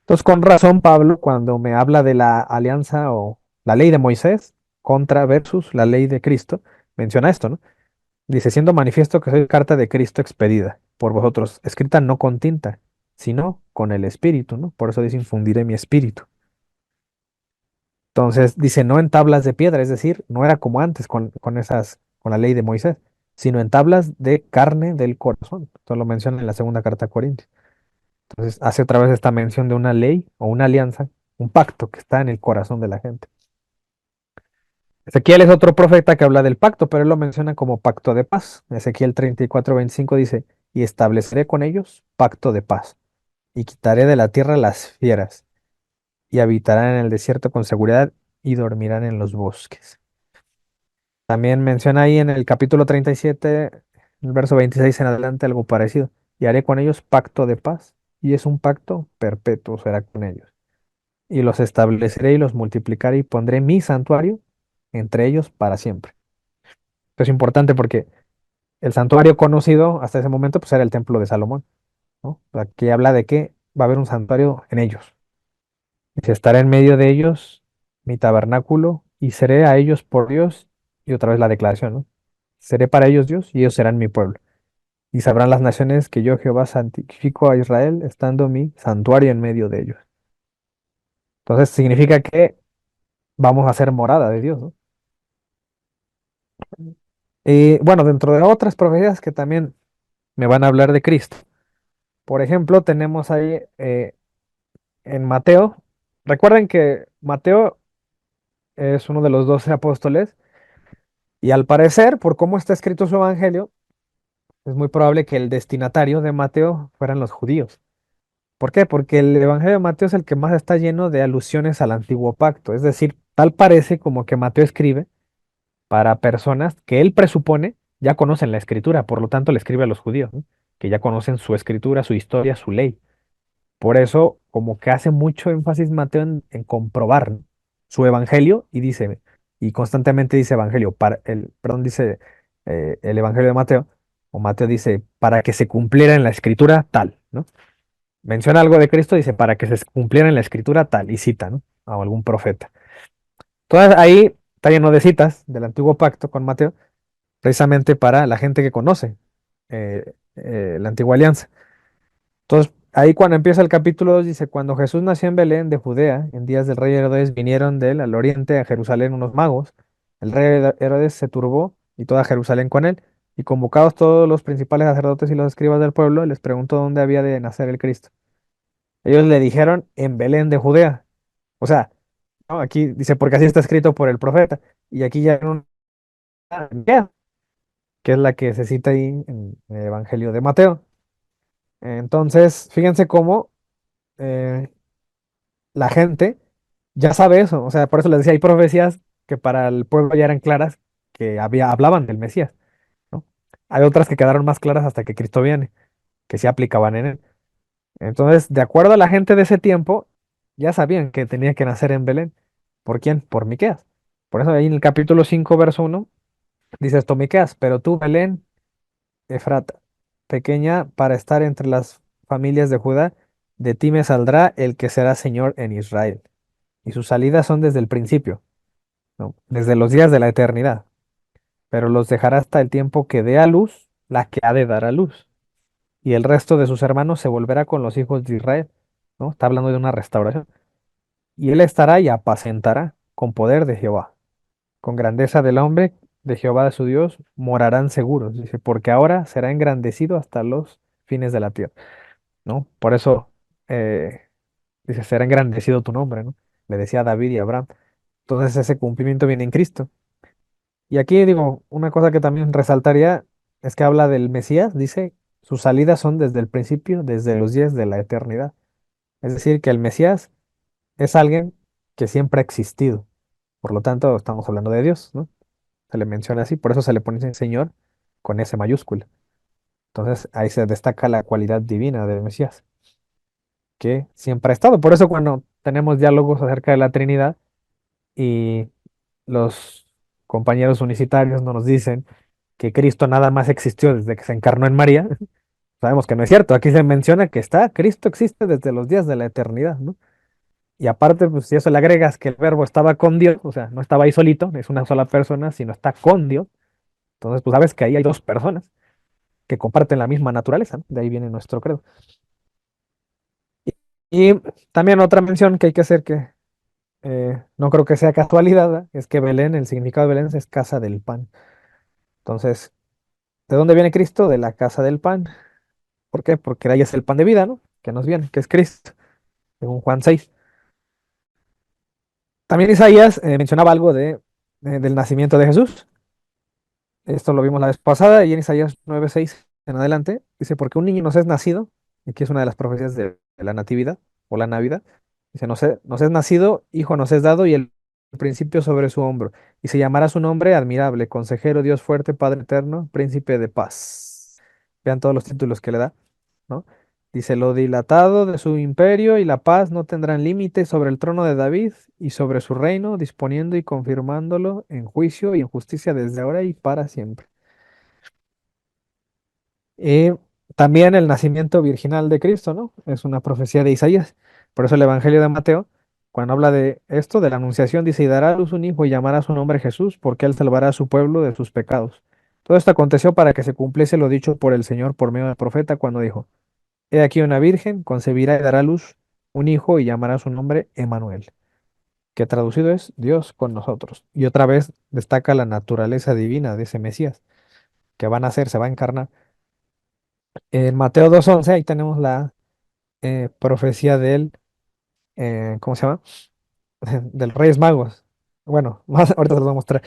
Entonces, con razón, Pablo, cuando me habla de la alianza o la ley de Moisés contra versus la ley de Cristo, menciona esto, ¿no? Dice, siendo manifiesto que soy carta de Cristo expedida por vosotros, escrita no con tinta, sino con el espíritu, ¿no? Por eso dice, infundiré mi espíritu. Entonces dice, no en tablas de piedra, es decir, no era como antes con la ley de Moisés, sino en tablas de carne del corazón. Esto lo menciona en la segunda carta a Corintios. Entonces hace otra vez esta mención de una ley o una alianza, un pacto que está en el corazón de la gente. Ezequiel es otro profeta que habla del pacto, pero él lo menciona como pacto de paz. Ezequiel 34:25 dice, y estableceré con ellos pacto de paz, y quitaré de la tierra las fieras, y habitarán en el desierto con seguridad, y dormirán en los bosques. También menciona ahí en el capítulo 37, el verso 26 en adelante, algo parecido. Y haré con ellos pacto de paz, y es un pacto perpetuo será con ellos. Y los estableceré y los multiplicaré y pondré mi santuario entre ellos para siempre. Esto es importante porque el santuario conocido hasta ese momento pues era el templo de Salomón, ¿no? Aquí habla de que va a haber un santuario en ellos. Dice, estaré en medio de ellos mi tabernáculo y seré a ellos por Dios. Y otra vez la declaración, ¿no? Seré para ellos Dios y ellos serán mi pueblo. Y sabrán las naciones que yo Jehová santifico a Israel, estando mi santuario en medio de ellos. Entonces significa que vamos a ser morada de Dios, ¿no? Y bueno, dentro de otras profecías que también me van a hablar de Cristo. Por ejemplo, tenemos ahí en Mateo. Recuerden que Mateo es uno de los 12 apóstoles y al parecer, por cómo está escrito su evangelio, es muy probable que el destinatario de Mateo fueran los judíos. ¿Por qué? Porque el Evangelio de Mateo es el que más está lleno de alusiones al antiguo pacto. Es decir, tal parece como que Mateo escribe para personas que él presupone ya conocen la escritura, por lo tanto le escribe a los judíos, ¿no?, que ya conocen su escritura, su historia, su ley. Por eso, como que hace mucho énfasis Mateo en comprobar, ¿no?, su evangelio y dice, y constantemente dice evangelio, perdón, dice el evangelio de Mateo, o Mateo dice, para que se cumpliera en la escritura tal, ¿no? Menciona algo de Cristo, dice, para que se cumpliera en la escritura tal, y cita, ¿no?, a algún profeta. Entonces ahí está lleno de citas del antiguo pacto con Mateo, precisamente para la gente que conoce la antigua alianza. Entonces, ahí cuando empieza el capítulo 2 dice, cuando Jesús nació en Belén de Judea, en días del rey Herodes, vinieron de él al oriente a Jerusalén unos magos. El rey Herodes se turbó y toda Jerusalén con él, y convocados todos los principales sacerdotes y los escribas del pueblo, les preguntó dónde había de nacer el Cristo. Ellos le dijeron, en Belén de Judea. O sea, ¿no?, aquí dice, porque así está escrito por el profeta. Y aquí ya en una, que es la que se cita ahí en el Evangelio de Mateo. Entonces, fíjense cómo eh, la gente ya sabe eso. O sea, por eso les decía, hay profecías que para el pueblo ya eran claras, que hablaban del Mesías, ¿no? Hay otras que quedaron más claras hasta que Cristo viene, que se aplicaban en él. Entonces, de acuerdo a la gente de ese tiempo, ya sabían que tenía que nacer en Belén. ¿Por quién? Por Miqueas. Por eso ahí en el capítulo 5 verso 1 dice esto, Miqueas, pero tú, Belén, Efrata, pequeña para estar entre las familias de Judá, de ti me saldrá el que será Señor en Israel. Y sus salidas son desde el principio, ¿no?, desde los días de la eternidad, pero los dejará hasta el tiempo que dé a luz la que ha de dar a luz. Y el resto de sus hermanos se volverá con los hijos de Israel, ¿no? Está hablando de una restauración. Y él estará y apacentará con poder de Jehová, con grandeza del hombre de Jehová de su Dios, morarán seguros, dice, porque ahora será engrandecido hasta los fines de la tierra. ¿no? Por eso dice, será engrandecido tu nombre, ¿no? Le decía a David y a Abraham. Entonces ese cumplimiento viene en Cristo. Y aquí digo, una cosa que también resaltaría es que habla del Mesías, dice, sus salidas son desde el principio, desde los días de la eternidad. Es decir, que el Mesías es alguien que siempre ha existido. Por lo tanto, estamos hablando de Dios, ¿no? Se le menciona así, por eso se le pone Señor con S mayúscula. Entonces ahí se destaca la cualidad divina del Mesías, que siempre ha estado. Por eso cuando tenemos diálogos acerca de la Trinidad y los compañeros unicitarios no nos dicen que Cristo nada más existió desde que se encarnó en María, sabemos que no es cierto. Aquí se menciona que Cristo existe desde los días de la eternidad, ¿no? Y aparte, pues si eso le agregas que el verbo estaba con Dios, o sea, no estaba ahí solito, es una sola persona, sino está con Dios, entonces pues sabes que ahí hay dos personas que comparten la misma naturaleza, ¿no? De ahí viene nuestro credo. Y también otra mención que hay que hacer que no creo que sea casualidad, ¿verdad? Es que Belén, el significado de Belén es casa del pan. Entonces, ¿de dónde viene Cristo? De la casa del pan. ¿Por qué? Porque de ahí es el pan de vida, ¿no? Que nos viene, que es Cristo, según Juan 6. También Isaías mencionaba algo del nacimiento de Jesús. Esto lo vimos la vez pasada y en Isaías 9:6 en adelante. Dice, porque un niño nos es nacido, y aquí es una de las profecías de la natividad o la navidad. Dice, nos es nacido, hijo nos es dado y el principio sobre su hombro. Y se llamará su nombre admirable, consejero, Dios fuerte, Padre eterno, príncipe de paz. Vean todos los títulos que le da, ¿no? Dice, lo dilatado de su imperio y la paz no tendrán límite sobre el trono de David y sobre su reino, disponiendo y confirmándolo en juicio y en justicia desde ahora y para siempre. Y también el nacimiento virginal de Cristo, ¿no? Es una profecía de Isaías. Por eso el Evangelio de Mateo, cuando habla de esto, de la anunciación, dice, y dará a luz un hijo y llamará su nombre Jesús, porque él salvará a su pueblo de sus pecados. Todo esto aconteció para que se cumpliese lo dicho por el Señor por medio del profeta cuando dijo, he aquí una virgen concebirá y dará a luz un hijo y llamará su nombre Emanuel, que traducido es Dios con nosotros. Y otra vez destaca la naturaleza divina de ese Mesías, que va a nacer, se va a encarnar. En Mateo 2:11, ahí tenemos la profecía del, ¿cómo se llama? De los Reyes Magos. Bueno, ahorita se los voy a mostrar.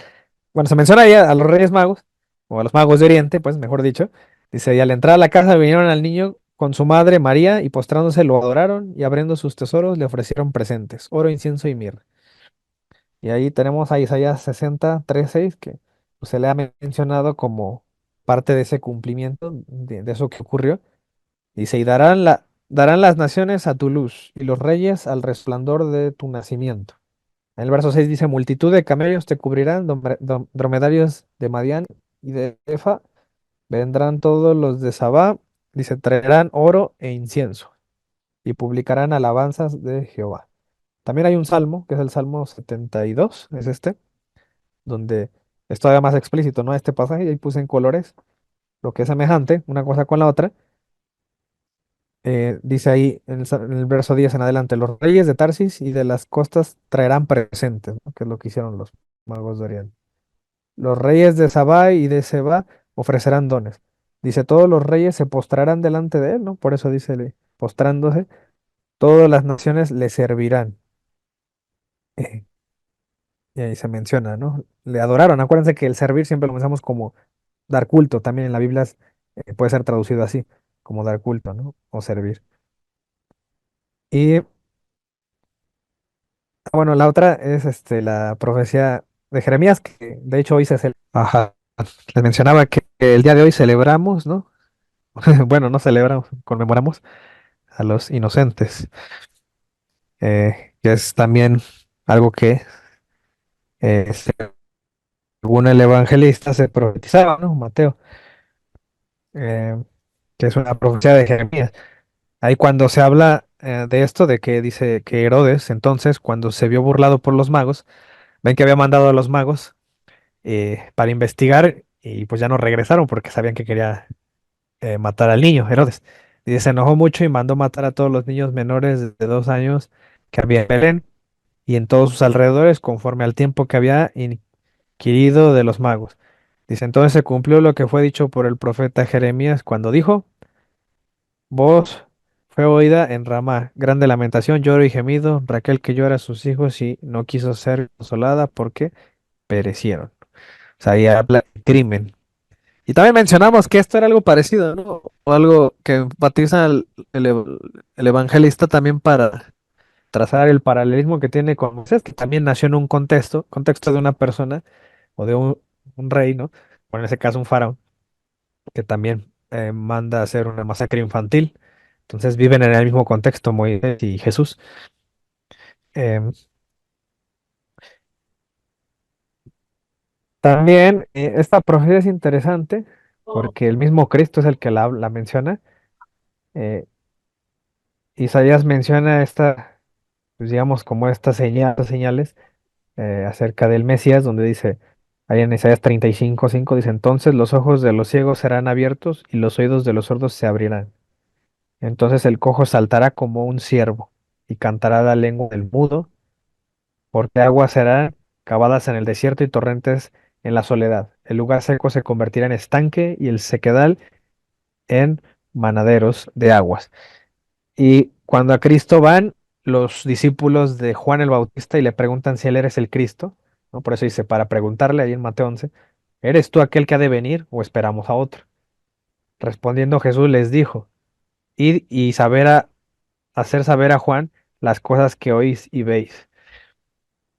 Bueno, se menciona ahí a los Reyes Magos, o a los magos de Oriente, pues mejor dicho. Dice, y al entrar a la casa vinieron al niño con su madre María, y postrándose lo adoraron, y abriendo sus tesoros le ofrecieron presentes, oro, incienso y mirra. Y ahí tenemos a Isaías 60:3-6, que pues, se le ha mencionado como parte de ese cumplimiento, de eso que ocurrió. Dice, y darán las naciones a tu luz, y los reyes al resplandor de tu nacimiento. En el verso 6 dice, multitud de camellos te cubrirán, dromedarios de Madián y de Efa, vendrán todos los de Sabá, dice, traerán oro e incienso, y publicarán alabanzas de Jehová. También hay un salmo, que es el Salmo 72, es este, donde es todavía más explícito, ¿no? Este pasaje, y ahí puse en colores lo que es semejante, una cosa con la otra. Dice ahí en el verso 10 en adelante, los reyes de Tarsis y de las costas traerán presentes, ¿no? Que es lo que hicieron los magos de Oriente. Los reyes de Sabá y de Seba ofrecerán dones. Dice, todos los reyes se postrarán delante de él, ¿no? Por eso dice, postrándose, todas las naciones le servirán. Eh, y ahí se menciona, ¿no? Le adoraron. Acuérdense que el servir siempre lo pensamos como dar culto. También en la Biblia puede ser traducido así, como dar culto, ¿no? O servir. Y bueno, la otra es la profecía de Jeremías, que de hecho hoy se celebra. Ajá. Les mencionaba que el día de hoy celebramos, ¿no? Bueno, no celebramos, conmemoramos a los inocentes, que es también algo que, eh, según el evangelista, se profetizaba, ¿no? Mateo, eh, que es una profecía de Jeremías. Ahí cuando se habla de esto, de que dice que Herodes, entonces, cuando se vio burlado por los magos, ven que había mandado a los magos para investigar y pues ya no regresaron porque sabían que quería matar al niño, Herodes. Y se enojó mucho y mandó matar a todos los niños menores de 2 años que había en Belén y en todos sus alrededores conforme al tiempo que había inquirido de los magos. Dice, entonces se cumplió lo que fue dicho por el profeta Jeremías cuando dijo, voz fue oída en Ramá, grande lamentación, lloro y gemido, Raquel que llora a sus hijos y no quiso ser consolada porque perecieron. O sea, ahí habla de crimen. Y también mencionamos que esto era algo parecido, ¿no? O algo que enfatiza el evangelista también para trazar el paralelismo que tiene con Moisés, que también nació en un contexto de una persona o de un rey, ¿no? O en ese caso un faraón, que también manda a hacer una masacre infantil. Entonces viven en el mismo contexto Moisés y Jesús. Em, También esta profecía es interesante porque el mismo Cristo es el que la menciona. Eh, Isaías menciona pues digamos, como estas señales acerca del Mesías, donde dice, ahí en Isaías 35:5 dice, entonces los ojos de los ciegos serán abiertos y los oídos de los sordos se abrirán. Entonces el cojo saltará como un ciervo y cantará la lengua del mudo, porque aguas serán cavadas en el desierto y torrentes en la soledad. El lugar seco se convertirá en estanque y el sequedal en manaderos de aguas. Y cuando a Cristo van los discípulos de Juan el Bautista y le preguntan si él eres el Cristo, ¿no? Por eso dice, para preguntarle ahí en Mateo 11, ¿eres tú aquel que ha de venir o esperamos a otro? Respondiendo Jesús les dijo, id y hacer saber a Juan las cosas que oís y veis.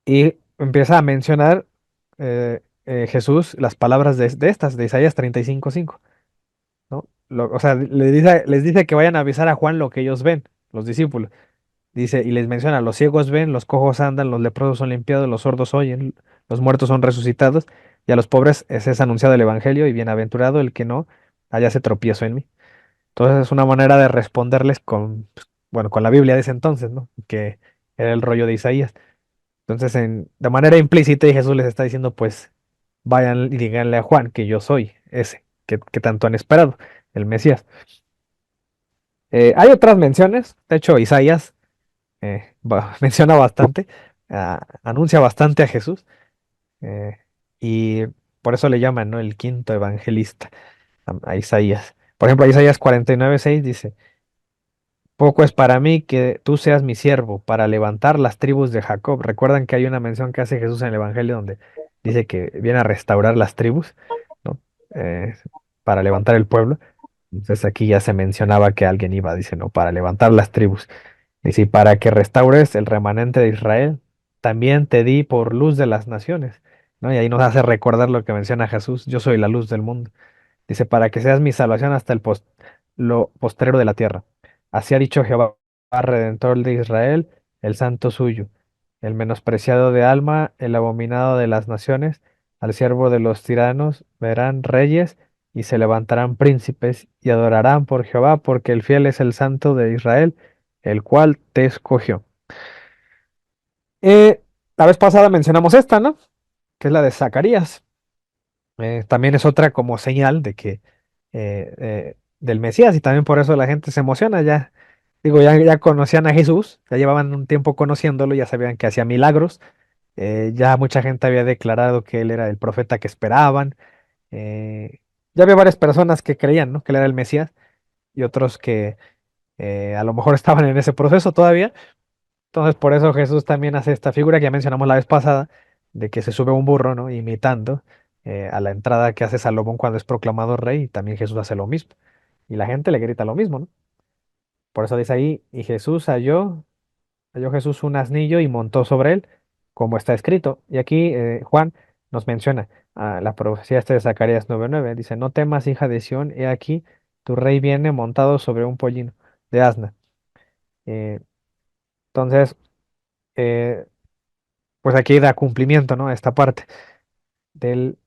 Y empieza a mencionar Jesús las palabras de estas, de Isaías 35:5, ¿no? O sea, les dice que vayan a avisar a Juan lo que ellos ven, los discípulos. Dice, y les menciona, los ciegos ven, los cojos andan, los leprosos son limpiados, los sordos oyen, los muertos son resucitados, y a los pobres es anunciado el Evangelio, y bienaventurado el que no hallase tropiezo en mí. Entonces es una manera de responderles con, pues, bueno, con la Biblia de ese entonces, ¿no? Que era el rollo de Isaías. Entonces, de manera implícita, y Jesús les está diciendo, pues, vayan y díganle a Juan que yo soy ese, que tanto han esperado, el Mesías. Hay otras menciones, de hecho, Isaías menciona bastante, anuncia bastante a Jesús, eh, y por eso le llaman, ¿no? El quinto evangelista a Isaías. Por ejemplo, Isaías 49:6 dice, poco es para mí que tú seas mi siervo para levantar las tribus de Jacob. Recuerdan que hay una mención que hace Jesús en el Evangelio donde dice que viene a restaurar las tribus, ¿no? Eh, para levantar el pueblo. Entonces aquí ya se mencionaba que alguien iba, dice, ¿no? Para levantar las tribus. Dice, y para que restaures el remanente de Israel, también te di por luz de las naciones, ¿no? Y ahí nos hace recordar lo que menciona Jesús, yo soy la luz del mundo. Dice, para que seas mi salvación hasta lo postrero de la tierra. Así ha dicho Jehová, Redentor de Israel, el santo suyo, el menospreciado de alma, el abominado de las naciones, al siervo de los tiranos, verán reyes y se levantarán príncipes y adorarán por Jehová, porque el fiel es el santo de Israel, el cual te escogió. Eh, la vez pasada mencionamos esta, ¿no? Que es la de Zacarías. También es otra como señal de que del Mesías y también por eso la gente se emociona ya. Digo, ya conocían a Jesús, ya llevaban un tiempo conociéndolo, ya sabían que hacía milagros, ya mucha gente había declarado que él era el profeta que esperaban, ya había varias personas que creían, ¿no? Que él era el Mesías y otros que a lo mejor estaban en ese proceso todavía. Entonces, por eso Jesús también hace esta figura que ya mencionamos la vez pasada, de que se sube a un burro, ¿no? Imitando a la entrada que hace Salomón cuando es proclamado rey, y también Jesús hace lo mismo. Y la gente le grita lo mismo, ¿no? Por eso dice ahí, y Jesús halló Jesús un asnillo y montó sobre él, como está escrito. Y aquí Juan nos menciona la profecía esta de Zacarías 9:9. Dice, no temas, hija de Sión, he aquí, tu rey viene montado sobre un pollino de asna. Eh, entonces, eh, pues aquí da cumplimiento, ¿no? A esta parte del,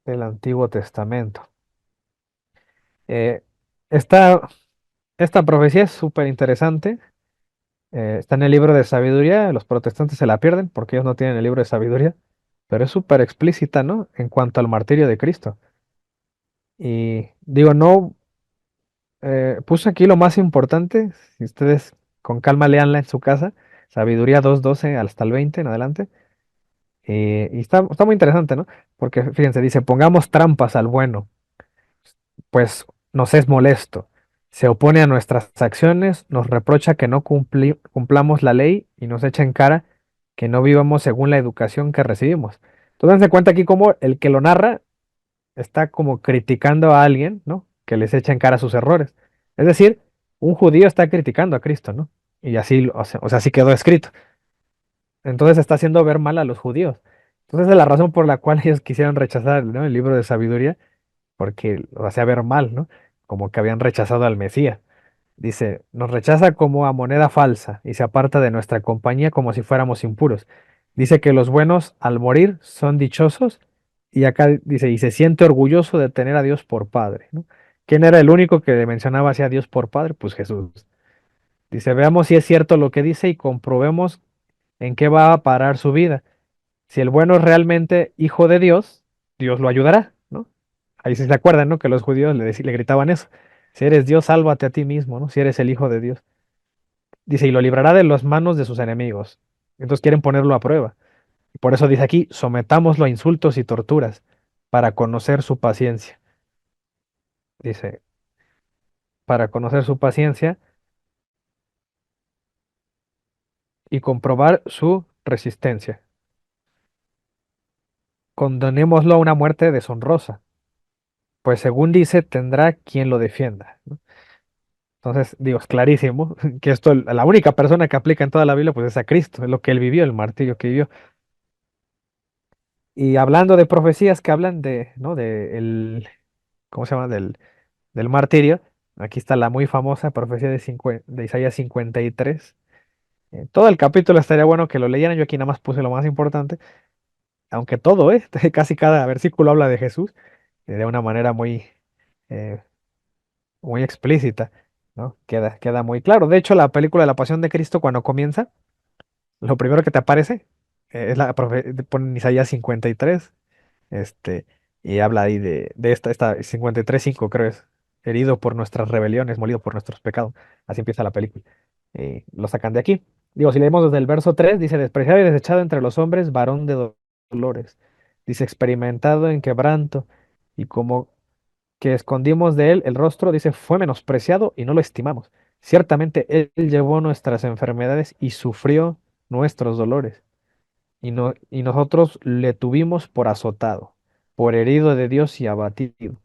del Antiguo Testamento. Eh, esta, esta profecía es súper interesante. Está en el libro de sabiduría. Los protestantes se la pierden porque ellos no tienen el libro de sabiduría, pero es súper explícita, ¿no? En cuanto al martirio de Cristo. Y digo, no, puse aquí lo más importante. Si ustedes con calma leanla en su casa, sabiduría 2:12 hasta el 20 en adelante. Y está muy interesante, ¿no? Porque fíjense, dice, pongamos trampas al bueno, pues nos es molesto. Se opone a nuestras acciones, nos reprocha que no cumplamos la ley y nos echa en cara que no vivamos según la educación que recibimos. Entonces, se cuenta aquí como el que lo narra está como criticando a alguien, ¿no? Que les echa en cara sus errores. Es decir, un judío está criticando a Cristo, ¿no? Y así, o sea, así quedó escrito. Entonces está haciendo ver mal a los judíos. Entonces es la razón por la cual ellos quisieron rechazar, ¿no?, el libro de sabiduría, porque lo hacía ver mal, ¿no? Como que habían rechazado al Mesías. Dice, nos rechaza como a moneda falsa y se aparta de nuestra compañía como si fuéramos impuros. Dice que los buenos al morir son dichosos y acá dice, y se siente orgulloso de tener a Dios por Padre, ¿no? ¿Quién era el único que mencionaba así a Dios por Padre? Pues Jesús. Dice, veamos si es cierto lo que dice y comprobemos en qué va a parar su vida. Si el bueno es realmente hijo de Dios, Dios lo ayudará, ¿no? Ahí sí se acuerdan, ¿no? Que los judíos le gritaban eso. Si eres Dios, sálvate a ti mismo, ¿no? Si eres el hijo de Dios. Dice, y lo librará de las manos de sus enemigos. Entonces quieren ponerlo a prueba. Y por eso dice aquí, sometámoslo a insultos y torturas para conocer su paciencia. Dice, para conocer su paciencia y comprobar su resistencia. Condenémoslo a una muerte deshonrosa, pues según dice, tendrá quien lo defienda, ¿no? Entonces, digo, es clarísimo que esto, la única persona que aplica en toda la Biblia, pues es a Cristo, es lo que él vivió, el martirio que vivió. Y hablando de profecías que hablan de, ¿no? De el, ¿cómo se llama? Del martirio. Aquí está la muy famosa profecía de Isaías 53. Todo el capítulo estaría bueno que lo leyeran. Yo aquí nada más puse lo más importante. Aunque todo, casi cada versículo habla de Jesús de una manera eh, muy explícita, ¿no? Queda muy claro. De hecho, la película de la Pasión de Cristo, cuando comienza, lo primero que te aparece es ponen Isaías 53. Este, y habla ahí de esta 53:5 creo es, herido por nuestras rebeliones, molido por nuestros pecados. Así empieza la película. Lo sacan de aquí. Digo, si leemos desde el verso 3 dice, despreciado y desechado entre los hombres, varón de dolores. Dice, experimentado en quebranto, y como que escondimos de él el rostro, dice, fue menospreciado y no lo estimamos. Ciertamente él llevó nuestras enfermedades y sufrió nuestros dolores y nosotros le tuvimos por azotado, por herido de Dios y abatido.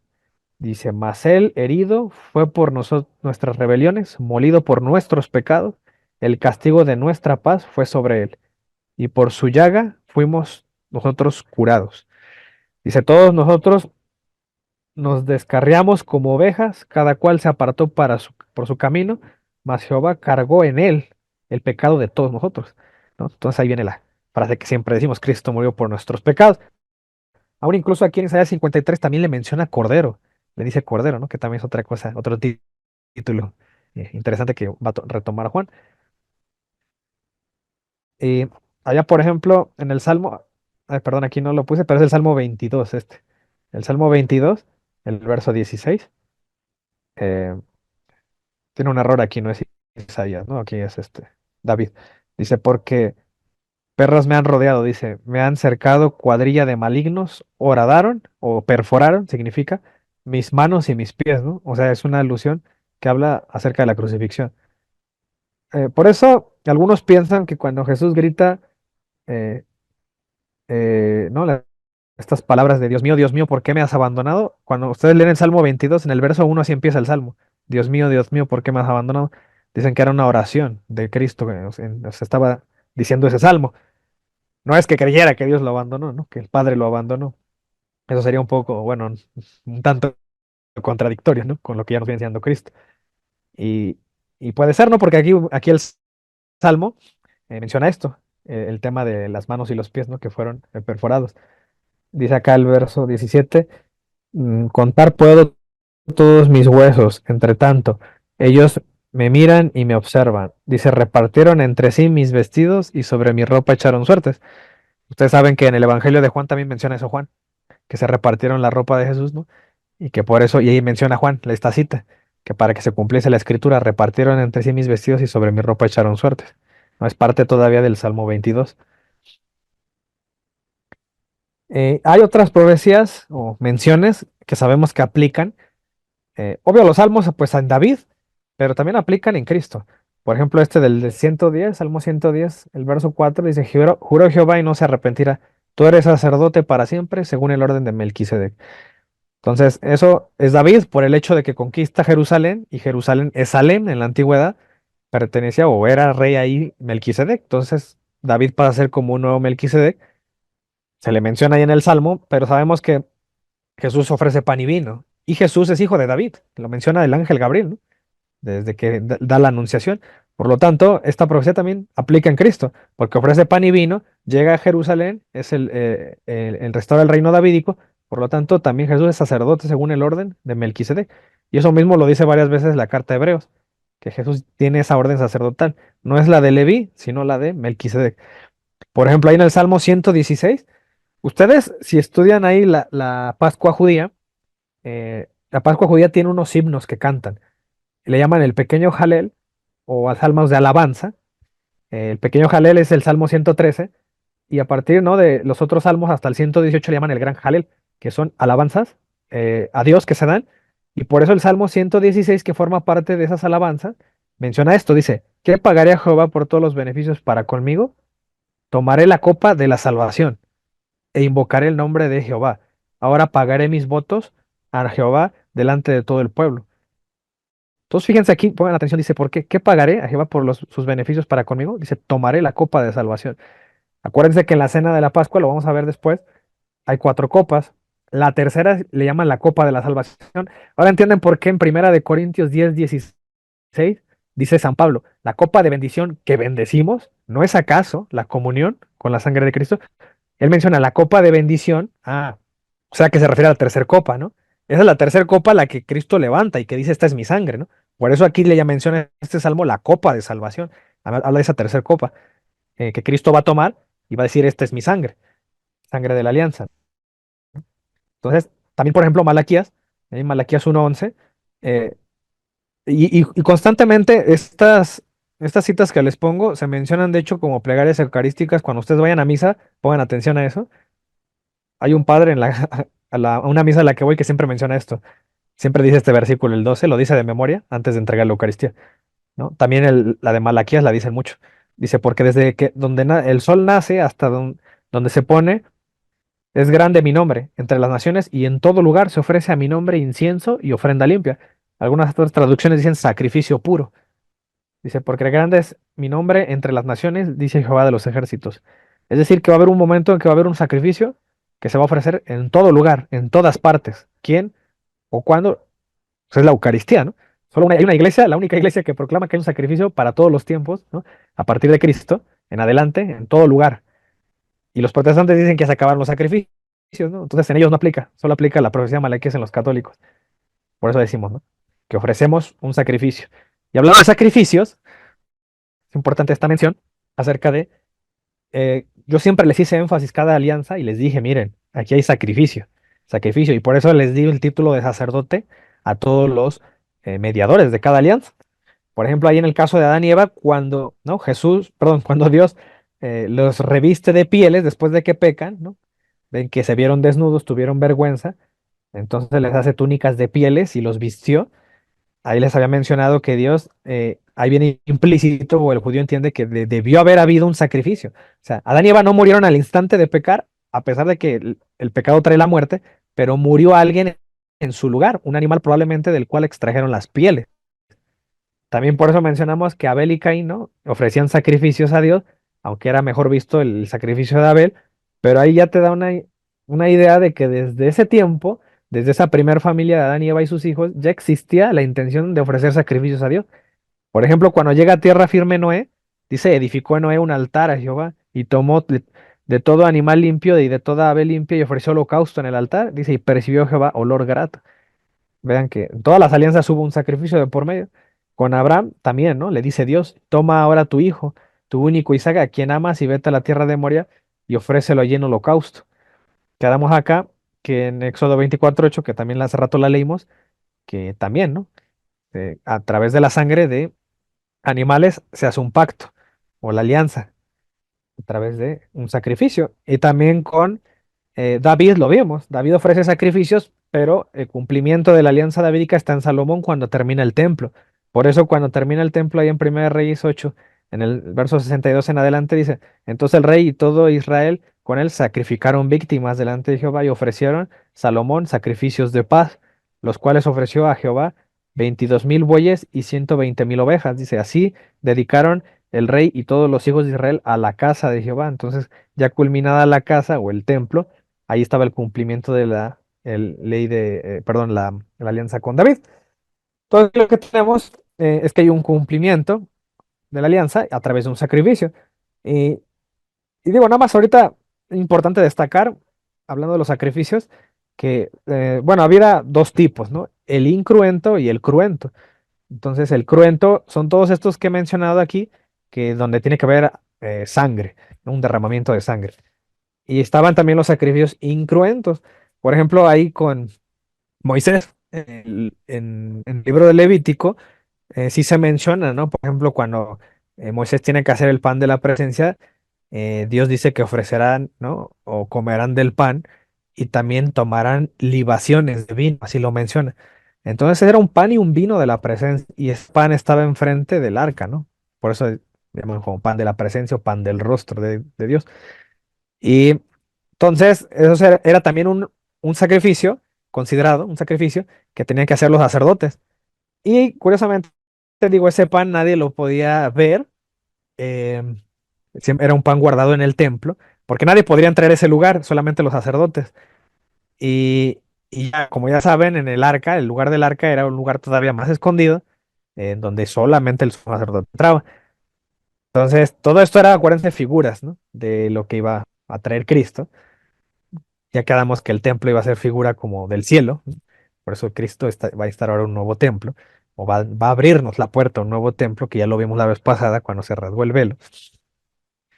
Dice, mas él herido fue por nuestras rebeliones, molido por nuestros pecados, el castigo de nuestra paz fue sobre él, y por su llaga fuimos nosotros curados. Dice, todos nosotros nos descarriamos como ovejas, cada cual se apartó por su camino, mas Jehová cargó en él el pecado de todos nosotros, ¿no? Entonces ahí viene la frase que siempre decimos, Cristo murió por nuestros pecados. Aún incluso aquí en Isaías 53 también le menciona Cordero, le dice Cordero, ¿no? Que también es otra cosa, otro título interesante que va a retomar Juan. Y allá, por ejemplo, en el Salmo, ay, perdón, aquí no lo puse, pero es el Salmo 22 este. El Salmo 22, el verso 16. eh, Tiene un error aquí, no es Isaías, ¿no? Aquí es David. Dice, porque perros me han rodeado, dice, me han cercado cuadrilla de malignos, horadaron o perforaron, significa, mis manos y mis pies, ¿no? O sea, es una alusión que habla acerca de la crucifixión. Por eso, algunos piensan que cuando Jesús grita, eh, ¿no? Estas palabras de Dios mío, ¿por qué me has abandonado? Cuando ustedes leen el Salmo 22, en el verso 1 así empieza el Salmo. Dios mío, ¿por qué me has abandonado? Dicen que era una oración de Cristo, que nos estaba diciendo ese Salmo. No es que creyera que Dios lo abandonó, ¿no? Que el Padre lo abandonó. Eso sería un poco, bueno, un tanto contradictorio, ¿no? Con lo que ya nos viene enseñando Cristo. Y, y puede ser, ¿no? Porque aquí el Salmo menciona esto, el tema de las manos y los pies, ¿no? Que fueron perforados. Dice acá el verso 17. Contar puedo todos mis huesos, entre tanto, ellos me miran y me observan. Dice, repartieron entre sí mis vestidos y sobre mi ropa echaron suertes. Ustedes saben que en el Evangelio de Juan también menciona eso Juan, que se repartieron la ropa de Jesús, ¿no? Y que por eso, y ahí menciona Juan, esta cita, que para que se cumpliese la escritura, repartieron entre sí mis vestidos y sobre mi ropa echaron suertes. No es parte todavía del Salmo 22. Hay otras profecías o menciones que sabemos que aplican. Obvio, los salmos, pues en David, pero también aplican en Cristo. Por ejemplo, este del 110, Salmo 110, el verso 4 dice, juró Jehová y no se arrepentirá. Tú eres sacerdote para siempre, según el orden de Melquisedec. Entonces, eso es David por el hecho de que conquista Jerusalén, y Jerusalén es Salem en la antigüedad, pertenecía o era rey ahí Melquisedec. Entonces, David pasa a ser como un nuevo Melquisedec. Se le menciona ahí en el Salmo, pero sabemos que Jesús ofrece pan y vino. Y Jesús es hijo de David, lo menciona el ángel Gabriel, ¿no? Desde que da la anunciación. Por lo tanto, esta profecía también aplica en Cristo, porque ofrece pan y vino, llega a Jerusalén, es el restaura el reino davídico. Por lo tanto, también Jesús es sacerdote según el orden de Melquisedec. Y eso mismo lo dice varias veces la carta de Hebreos, que Jesús tiene esa orden sacerdotal. No es la de Leví, sino la de Melquisedec. Por ejemplo, ahí en el Salmo 116, ustedes, si estudian ahí la Pascua judía, la Pascua judía tiene unos himnos que cantan. Le llaman el pequeño Jalel o a salmos de alabanza. El pequeño Jalel es el Salmo 113 y a partir, ¿no?, de los otros salmos hasta el 118 le llaman el gran Jalel, que son alabanzas a Dios que se dan. Y por eso el Salmo 116, que forma parte de esas alabanzas, menciona esto, dice, ¿qué pagaré a Jehová por todos los beneficios para conmigo? Tomaré la copa de la salvación e invocaré el nombre de Jehová. Ahora pagaré mis votos a Jehová delante de todo el pueblo. Entonces, fíjense aquí, pongan atención, dice, ¿por qué? ¿Qué pagaré a Jehová por sus beneficios para conmigo? Dice, tomaré la copa de salvación. Acuérdense que en la cena de la Pascua, lo vamos a ver después, hay cuatro copas. La tercera le llaman la copa de la salvación. Ahora entienden por qué en Primera de Corintios 10:16 dice San Pablo, la copa de bendición que bendecimos, ¿no es acaso la comunión con la sangre de Cristo? Él menciona la copa de bendición, o sea que se refiere a la tercera copa, ¿no? Esa es la tercera copa la que Cristo levanta y que dice, esta es mi sangre, ¿no? Por eso aquí le ya menciona este salmo la copa de salvación. Habla de esa tercera copa que Cristo va a tomar y va a decir, esta es mi sangre, sangre de la alianza. Entonces, también, por ejemplo, Malaquías, en Malaquías 1:11, eh, y constantemente estas citas que les pongo se mencionan, de hecho, como plegarias eucarísticas. Cuando ustedes vayan a misa, pongan atención a eso. Hay un padre a una misa a la que voy que siempre menciona esto. Siempre dice este versículo, el 12, lo dice de memoria antes de entregar la Eucaristía, ¿no? También la de Malaquías la dicen mucho. Dice, porque desde que el sol nace hasta donde se pone, es grande mi nombre entre las naciones y en todo lugar se ofrece a mi nombre incienso y ofrenda limpia. Algunas otras traducciones dicen sacrificio puro. Dice, porque grande es mi nombre entre las naciones, dice Jehová de los ejércitos. Es decir, que va a haber un momento en que va a haber un sacrificio que se va a ofrecer en todo lugar, en todas partes. ¿Quién o cuándo? Pues es la Eucaristía, ¿no? Hay una iglesia, la única iglesia que proclama que hay un sacrificio para todos los tiempos, ¿no? A partir de Cristo, en adelante, en todo lugar. Y los protestantes dicen que se acabaron los sacrificios, ¿no? Entonces en ellos no aplica, solo aplica la profecía malaquíes en los católicos. Por eso decimos, ¿no?, que ofrecemos un sacrificio. Y hablando de sacrificios, es importante esta mención acerca de, yo siempre les hice énfasis cada alianza y les dije, miren, aquí hay sacrificio, sacrificio, y por eso les di el título de sacerdote a todos los mediadores de cada alianza. Por ejemplo, ahí en el caso de Adán y Eva, cuando, ¿no?, cuando Dios los reviste de pieles después de que pecan, ¿no? Ven que se vieron desnudos, tuvieron vergüenza, entonces les hace túnicas de pieles y los vistió. Ahí les había mencionado que Dios, ahí viene implícito, o el judío entiende que debió haber habido un sacrificio. O sea, Adán y Eva no murieron al instante de pecar, a pesar de que el pecado trae la muerte, pero murió alguien en su lugar, un animal probablemente del cual extrajeron las pieles. También por eso mencionamos que Abel y Caín, ¿no?, ofrecían sacrificios a Dios, aunque era mejor visto el sacrificio de Abel, pero ahí ya te da una idea de que desde ese tiempo, desde esa primera familia de Adán y Eva y sus hijos, ya existía la intención de ofrecer sacrificios a Dios. Por ejemplo, cuando llega a tierra firme Noé, dice, edificó Noé un altar a Jehová y tomó de todo animal limpio y de toda ave limpia y ofreció holocausto en el altar, dice, y percibió Jehová olor grato. Vean que en todas las alianzas hubo un sacrificio de por medio. Con Abraham también, ¿no? Le dice Dios, toma ahora tu hijo, tu único Isaac, a quien amas, y vete a la tierra de Moria y ofrécelo allí en holocausto. Quedamos acá que en Éxodo 24:8, que también hace rato la leímos, que también, ¿no? A través de la sangre de animales se hace un pacto o la alianza a través de un sacrificio. Y también con David lo vimos. David ofrece sacrificios, pero el cumplimiento de la alianza davídica está en Salomón cuando termina el templo. Por eso cuando termina el templo ahí en 1 Reyes 8, en el verso 62 en adelante dice, entonces el rey y todo Israel con él sacrificaron víctimas delante de Jehová y ofrecieron Salomón sacrificios de paz, los cuales ofreció a Jehová 22,000 bueyes y 120,000 ovejas. Dice, así dedicaron el rey y todos los hijos de Israel a la casa de Jehová. Entonces, ya culminada la casa o el templo, ahí estaba el cumplimiento de ley de, perdón, la alianza con David. Todo lo que tenemos es que hay un cumplimiento de la alianza a través de un sacrificio. Y, y digo, nada más ahorita, importante destacar, hablando de los sacrificios, que, bueno, había dos tipos, ¿no? El incruento y el cruento. Entonces, el cruento son todos estos que he mencionado aquí, que donde tiene que haber sangre, ¿no? Un derramamiento de sangre. Y estaban también los sacrificios incruentos. Por ejemplo, ahí con Moisés, en el libro de Levítico, sí se menciona, ¿no? Por ejemplo, cuando Moisés tiene que hacer el pan de la presencia, Dios dice que ofrecerán, ¿no? O comerán del pan y también tomarán libaciones de vino, así lo menciona. Entonces era un pan y un vino de la presencia y ese pan estaba enfrente del arca, ¿no? Por eso llaman como pan de la presencia o pan del rostro de Dios. Y entonces eso era también un sacrificio, considerado un sacrificio que tenían que hacer los sacerdotes. Y curiosamente, te digo, ese pan nadie lo podía ver. em, Siempre era un pan guardado en el templo, porque nadie podría entrar a ese lugar, solamente los sacerdotes. Y ya, como ya saben, en el arca, el lugar del arca era un lugar todavía más escondido, en donde solamente el sacerdote entraba. Entonces, todo esto era, acuérdense, figuras, ¿no? De lo que iba a traer Cristo. Ya quedamos que el templo iba a ser figura como del cielo, ¿no? Por eso Cristo va a estar ahora un nuevo templo, o va a abrirnos la puerta a un nuevo templo, que ya lo vimos la vez pasada cuando se rasgó el velo.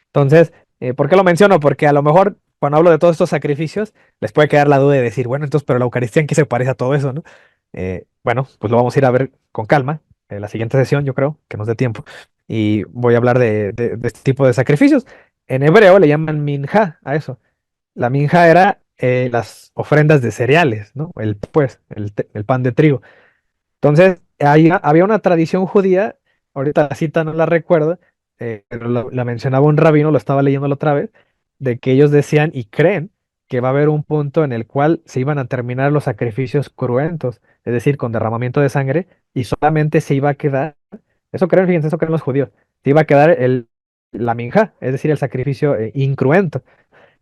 Entonces, ¿por qué lo menciono? Porque a lo mejor cuando hablo de todos estos sacrificios, les puede quedar la duda de decir, bueno, entonces, pero la Eucaristía, ¿en qué se parece a todo eso, no? Bueno, pues lo vamos a ir a ver con calma en la siguiente sesión, yo creo, que nos dé tiempo. Y voy a hablar de este tipo de sacrificios. En hebreo le llaman minja a eso. La minja era las ofrendas de cereales, ¿no? El pan de trigo. Entonces, había una tradición judía, ahorita la cita no la recuerdo, pero la mencionaba un rabino, lo estaba leyendo la otra vez, de que ellos decían y creen que va a haber un punto en el cual se iban a terminar los sacrificios cruentos, es decir, con derramamiento de sangre, y solamente se iba a quedar, eso creen, fíjense, eso creen los judíos, se iba a quedar la minja, es decir, el sacrificio incruento.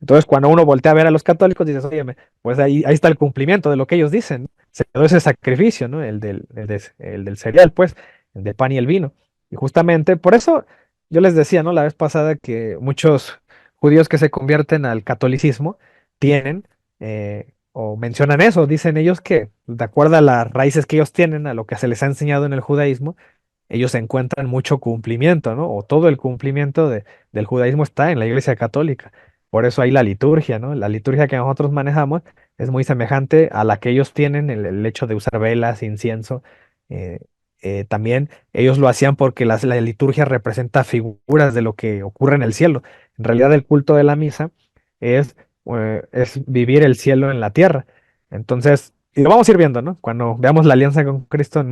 Entonces, cuando uno voltea a ver a los católicos, dices, oye, pues ahí está el cumplimiento de lo que ellos dicen, ¿no? Se quedó ese sacrificio, ¿no? El del cereal, pues, el del pan y el vino. Y justamente por eso yo les decía, ¿no? La vez pasada que muchos judíos que se convierten al catolicismo tienen o mencionan eso, dicen ellos que de acuerdo a las raíces que ellos tienen, a lo que se les ha enseñado en el judaísmo, ellos encuentran mucho cumplimiento, ¿no? O todo el cumplimiento del judaísmo está en la Iglesia Católica. Por eso hay la liturgia, ¿no? La liturgia que nosotros manejamos es muy semejante a la que ellos tienen, el hecho de usar velas, incienso. eh, También ellos lo hacían porque la liturgia representa figuras de lo que ocurre en el cielo. En realidad el culto de la misa es, es vivir el cielo en la tierra. Entonces, y lo vamos a ir viendo, ¿no? Cuando veamos la alianza con Cristo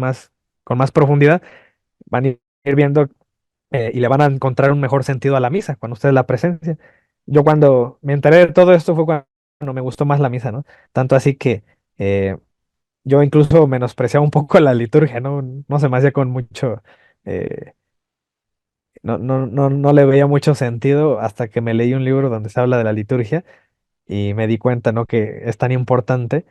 con más profundidad, van a ir viendo y le van a encontrar un mejor sentido a la misa cuando ustedes la presencia. Yo cuando me enteré de todo esto fue cuando me gustó más la misa, ¿no? Tanto así que eh, yo incluso menospreciaba un poco la liturgia, ¿no? No se me hacía con mucho, eh, no le veía mucho sentido hasta que me leí un libro donde se habla de la liturgia y me di cuenta, ¿no? Que es tan importante.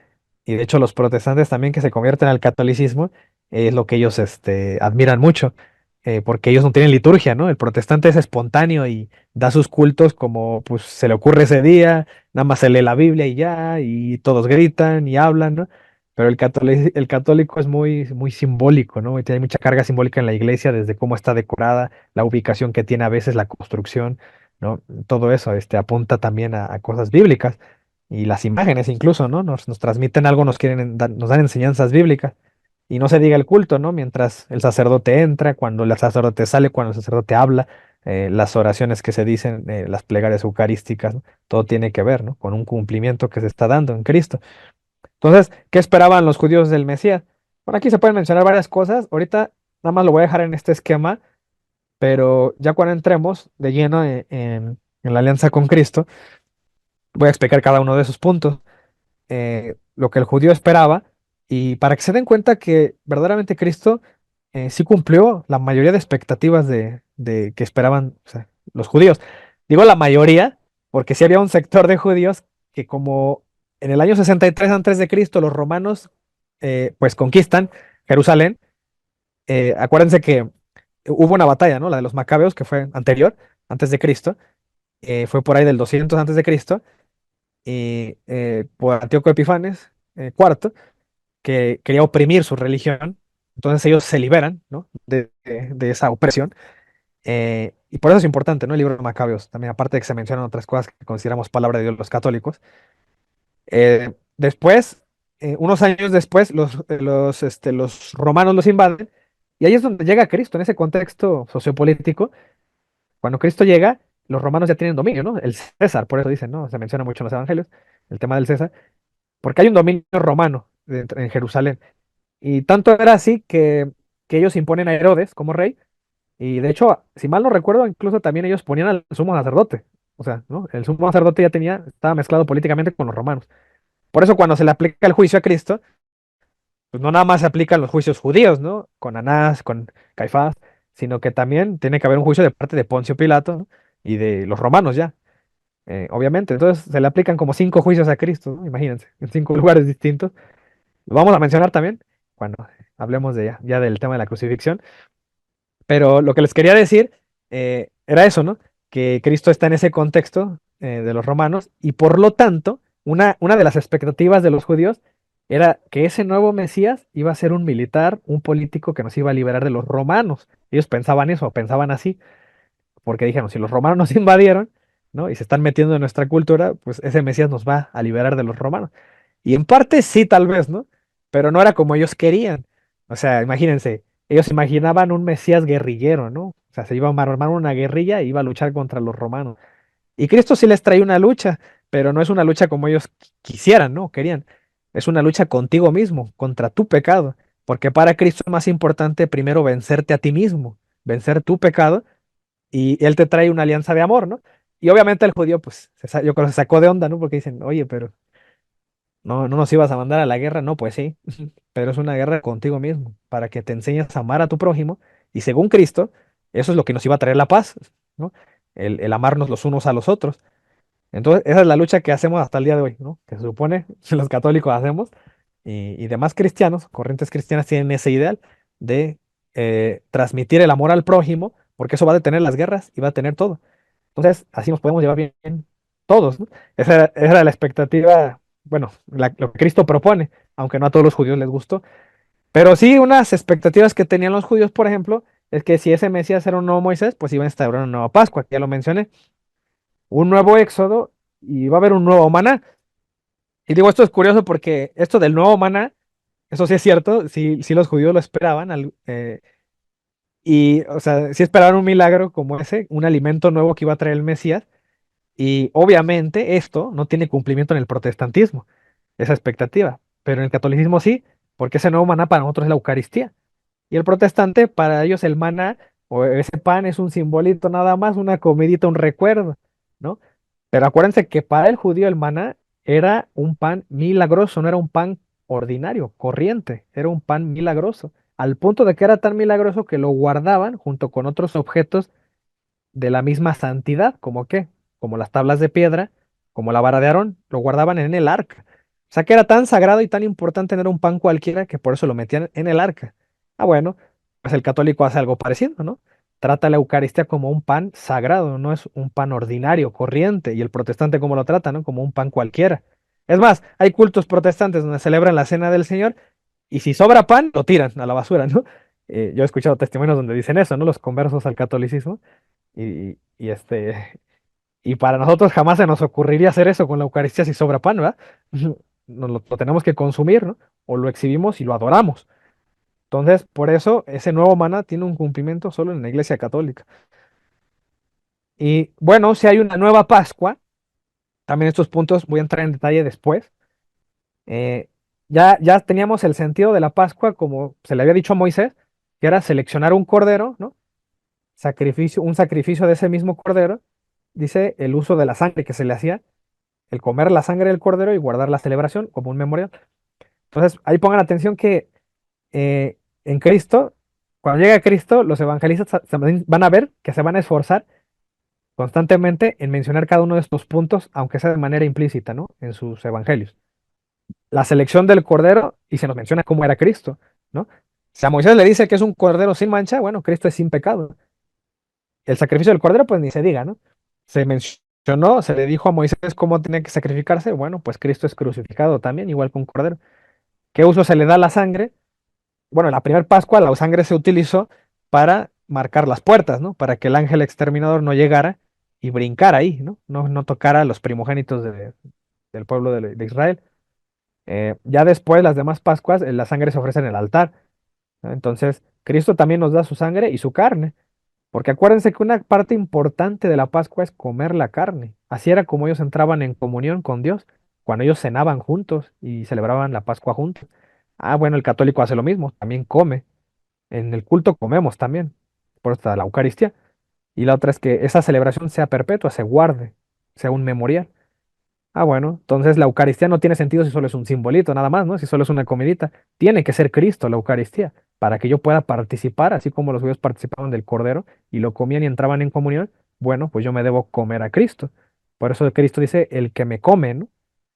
Y de hecho los protestantes también que se convierten al catolicismo es lo que ellos admiran mucho, porque ellos no tienen liturgia, ¿no? El protestante es espontáneo y da sus cultos como pues se le ocurre ese día, nada más se lee la Biblia y ya, y todos gritan y hablan, ¿no? Pero el católico es muy, muy simbólico, ¿no? Y tiene mucha carga simbólica en la iglesia, desde cómo está decorada, la ubicación que tiene a veces, la construcción, ¿no? Todo eso apunta también a cosas bíblicas y las imágenes incluso, ¿no? Nos transmiten algo, nos dan enseñanzas bíblicas. Y no se diga el culto, ¿no? Mientras el sacerdote entra, cuando el sacerdote sale, cuando el sacerdote habla, las oraciones que se dicen, las plegarias eucarísticas, ¿no? Todo tiene que ver, ¿no? Con un cumplimiento que se está dando en Cristo. Entonces, ¿qué esperaban los judíos del Mesías? Bueno, aquí se pueden mencionar varias cosas. Ahorita nada más lo voy a dejar en este esquema, pero ya cuando entremos de lleno en la alianza con Cristo, voy a explicar cada uno de esos puntos, lo que el judío esperaba, y para que se den cuenta que verdaderamente Cristo sí cumplió la mayoría de expectativas de que esperaban, o sea, los judíos. Digo la mayoría, porque sí había un sector de judíos que, como en el año 63 antes de Cristo los romanos pues conquistan Jerusalén. Acuérdense que hubo una batalla, ¿no? La de los macabeos, que fue anterior, antes de Cristo, fue por ahí del 200 antes de Cristo, y por Antíoco Epifanes cuarto, que quería oprimir su religión. Entonces ellos se liberan, ¿no? de esa opresión. Y por eso es importante, ¿no? El libro de Macabeos, también aparte de que se mencionan otras cosas que consideramos palabra de Dios los católicos. Después, unos años después, los romanos los invaden, y ahí es donde llega Cristo, en ese contexto sociopolítico. Cuando Cristo llega, los romanos ya tienen dominio, ¿no? El César, por eso dicen, ¿no? Se menciona mucho en los evangelios, el tema del César, porque hay un dominio romano en Jerusalén. Y tanto era así que ellos imponen a Herodes como rey, y de hecho, si mal no recuerdo, incluso también ellos ponían al sumo sacerdote. O sea, ¿no? El sumo sacerdote ya estaba mezclado políticamente con los romanos. Por eso cuando se le aplica el juicio a Cristo, pues no nada más se aplican los juicios judíos, ¿no? Con Anás, con Caifás, sino que también tiene que haber un juicio de parte de Poncio Pilato, ¿no? Y de los romanos ya, obviamente. Entonces se le aplican como 5 juicios a Cristo, ¿no? Imagínense, en 5 lugares distintos. Lo vamos a mencionar también cuando hablemos de ya del tema de la crucifixión. Pero lo que les quería decir era eso, ¿no? Que Cristo está en ese contexto de los romanos, y por lo tanto, una de las expectativas de los judíos era que ese nuevo Mesías iba a ser un militar, un político que nos iba a liberar de los romanos. Ellos pensaban eso, pensaban así, porque dijeron, si los romanos nos invadieron, ¿no? Y se están metiendo en nuestra cultura, pues ese Mesías nos va a liberar de los romanos. Y en parte sí, tal vez, ¿no? Pero no era como ellos querían. O sea, imagínense, ellos imaginaban un Mesías guerrillero, ¿no? O sea, se iba a armar una guerrilla e iba a luchar contra los romanos. Y Cristo sí les trae una lucha, pero no es una lucha como ellos quisieran, ¿no? Querían. Es una lucha contigo mismo, contra tu pecado. Porque para Cristo es más importante primero vencerte a ti mismo, vencer tu pecado, y Él te trae una alianza de amor, ¿no? Y obviamente el judío, pues, yo creo que se sacó de onda, ¿no? Porque dicen, oye, pero no nos ibas a mandar a la guerra. No, pues sí, pero es una guerra contigo mismo, para que te enseñes a amar a tu prójimo, y según Cristo, eso es lo que nos iba a traer la paz, ¿no? El amarnos los unos a los otros. Entonces, esa es la lucha que hacemos hasta el día de hoy, ¿no? Que se supone que los católicos hacemos, y demás cristianos, corrientes cristianas, tienen ese ideal de transmitir el amor al prójimo, porque eso va a detener las guerras y va a detener todo. Entonces, así nos podemos llevar bien todos, ¿no? Esa era la expectativa, bueno, lo que Cristo propone, aunque no a todos los judíos les gustó. Pero sí, unas expectativas que tenían los judíos, por ejemplo, es que si ese Mesías era un nuevo Moisés, pues iba a instaurar una nueva Pascua, que ya lo mencioné, un nuevo Éxodo, y va a haber un nuevo maná. Y digo, esto es curioso porque esto del nuevo maná, eso sí es cierto, sí los judíos lo esperaban, y, o sea, sí esperaban un milagro como ese, un alimento nuevo que iba a traer el Mesías. Y obviamente esto no tiene cumplimiento en el protestantismo, esa expectativa, pero en el catolicismo sí, porque ese nuevo maná para nosotros es la Eucaristía. Y el protestante, para ellos el maná o ese pan es un simbolito nada más, una comidita, un recuerdo, ¿no? Pero acuérdense que para el judío el maná era un pan milagroso, no era un pan ordinario, corriente, era un pan milagroso, al punto de que era tan milagroso que lo guardaban junto con otros objetos de la misma santidad, ¿como qué? Como las tablas de piedra, como la vara de Aarón, lo guardaban en el arca. O sea que era tan sagrado y tan importante tener un pan cualquiera que por eso lo metían en el arca. Ah, bueno, pues el católico hace algo parecido, ¿no? Trata la Eucaristía como un pan sagrado, no es un pan ordinario, corriente, y el protestante como lo trata, ¿no? Como un pan cualquiera. Es más, hay cultos protestantes donde celebran la cena del Señor, y si sobra pan, lo tiran a la basura, ¿no? Yo he escuchado testimonios donde dicen eso, ¿no? Los conversos al catolicismo. Y y para nosotros jamás se nos ocurriría hacer eso con la Eucaristía si sobra pan, ¿verdad? Lo tenemos que consumir, ¿no? O lo exhibimos y lo adoramos. Entonces, por eso ese nuevo maná tiene un cumplimiento solo en la Iglesia Católica. Y bueno, si hay una nueva Pascua, también estos puntos voy a entrar en detalle después. Ya teníamos el sentido de la Pascua como se le había dicho a Moisés, que era seleccionar un cordero, ¿no? Un sacrificio de ese mismo cordero, dice el uso de la sangre que se le hacía, el comer la sangre del cordero y guardar la celebración como un memorial. Entonces, ahí pongan atención que en Cristo, cuando llega Cristo, los evangelistas van a ver que se van a esforzar constantemente en mencionar cada uno de estos puntos, aunque sea de manera implícita, ¿no? En sus evangelios. La selección del cordero, y se nos menciona cómo era Cristo, ¿no? Si a Moisés le dice que es un cordero sin mancha, bueno, Cristo es sin pecado. El sacrificio del cordero, pues ni se diga, ¿no? Se mencionó, se le dijo a Moisés cómo tenía que sacrificarse, bueno, pues Cristo es crucificado también, igual que un cordero. ¿Qué uso se le da a la sangre? Bueno, en la primera Pascua la sangre se utilizó para marcar las puertas, ¿no? Para que el ángel exterminador no llegara y brincara ahí, ¿no? No tocara a los primogénitos del pueblo de Israel. Ya después, las demás Pascuas, la sangre se ofrece en el altar, ¿no? Entonces, Cristo también nos da su sangre y su carne, porque acuérdense que una parte importante de la Pascua es comer la carne. Así era como ellos entraban en comunión con Dios, cuando ellos cenaban juntos y celebraban la Pascua juntos. Ah, bueno, el católico hace lo mismo, también come. En el culto comemos también, por eso está la Eucaristía. Y la otra es que esa celebración sea perpetua, se guarde, sea un memorial. Ah, bueno, entonces la Eucaristía no tiene sentido si solo es un simbolito, nada más, ¿no? Si solo es una comidita. Tiene que ser Cristo la Eucaristía, para que yo pueda participar, así como los judíos participaban del Cordero y lo comían y entraban en comunión. Bueno, pues yo me debo comer a Cristo. Por eso Cristo dice, el que me come, ¿no?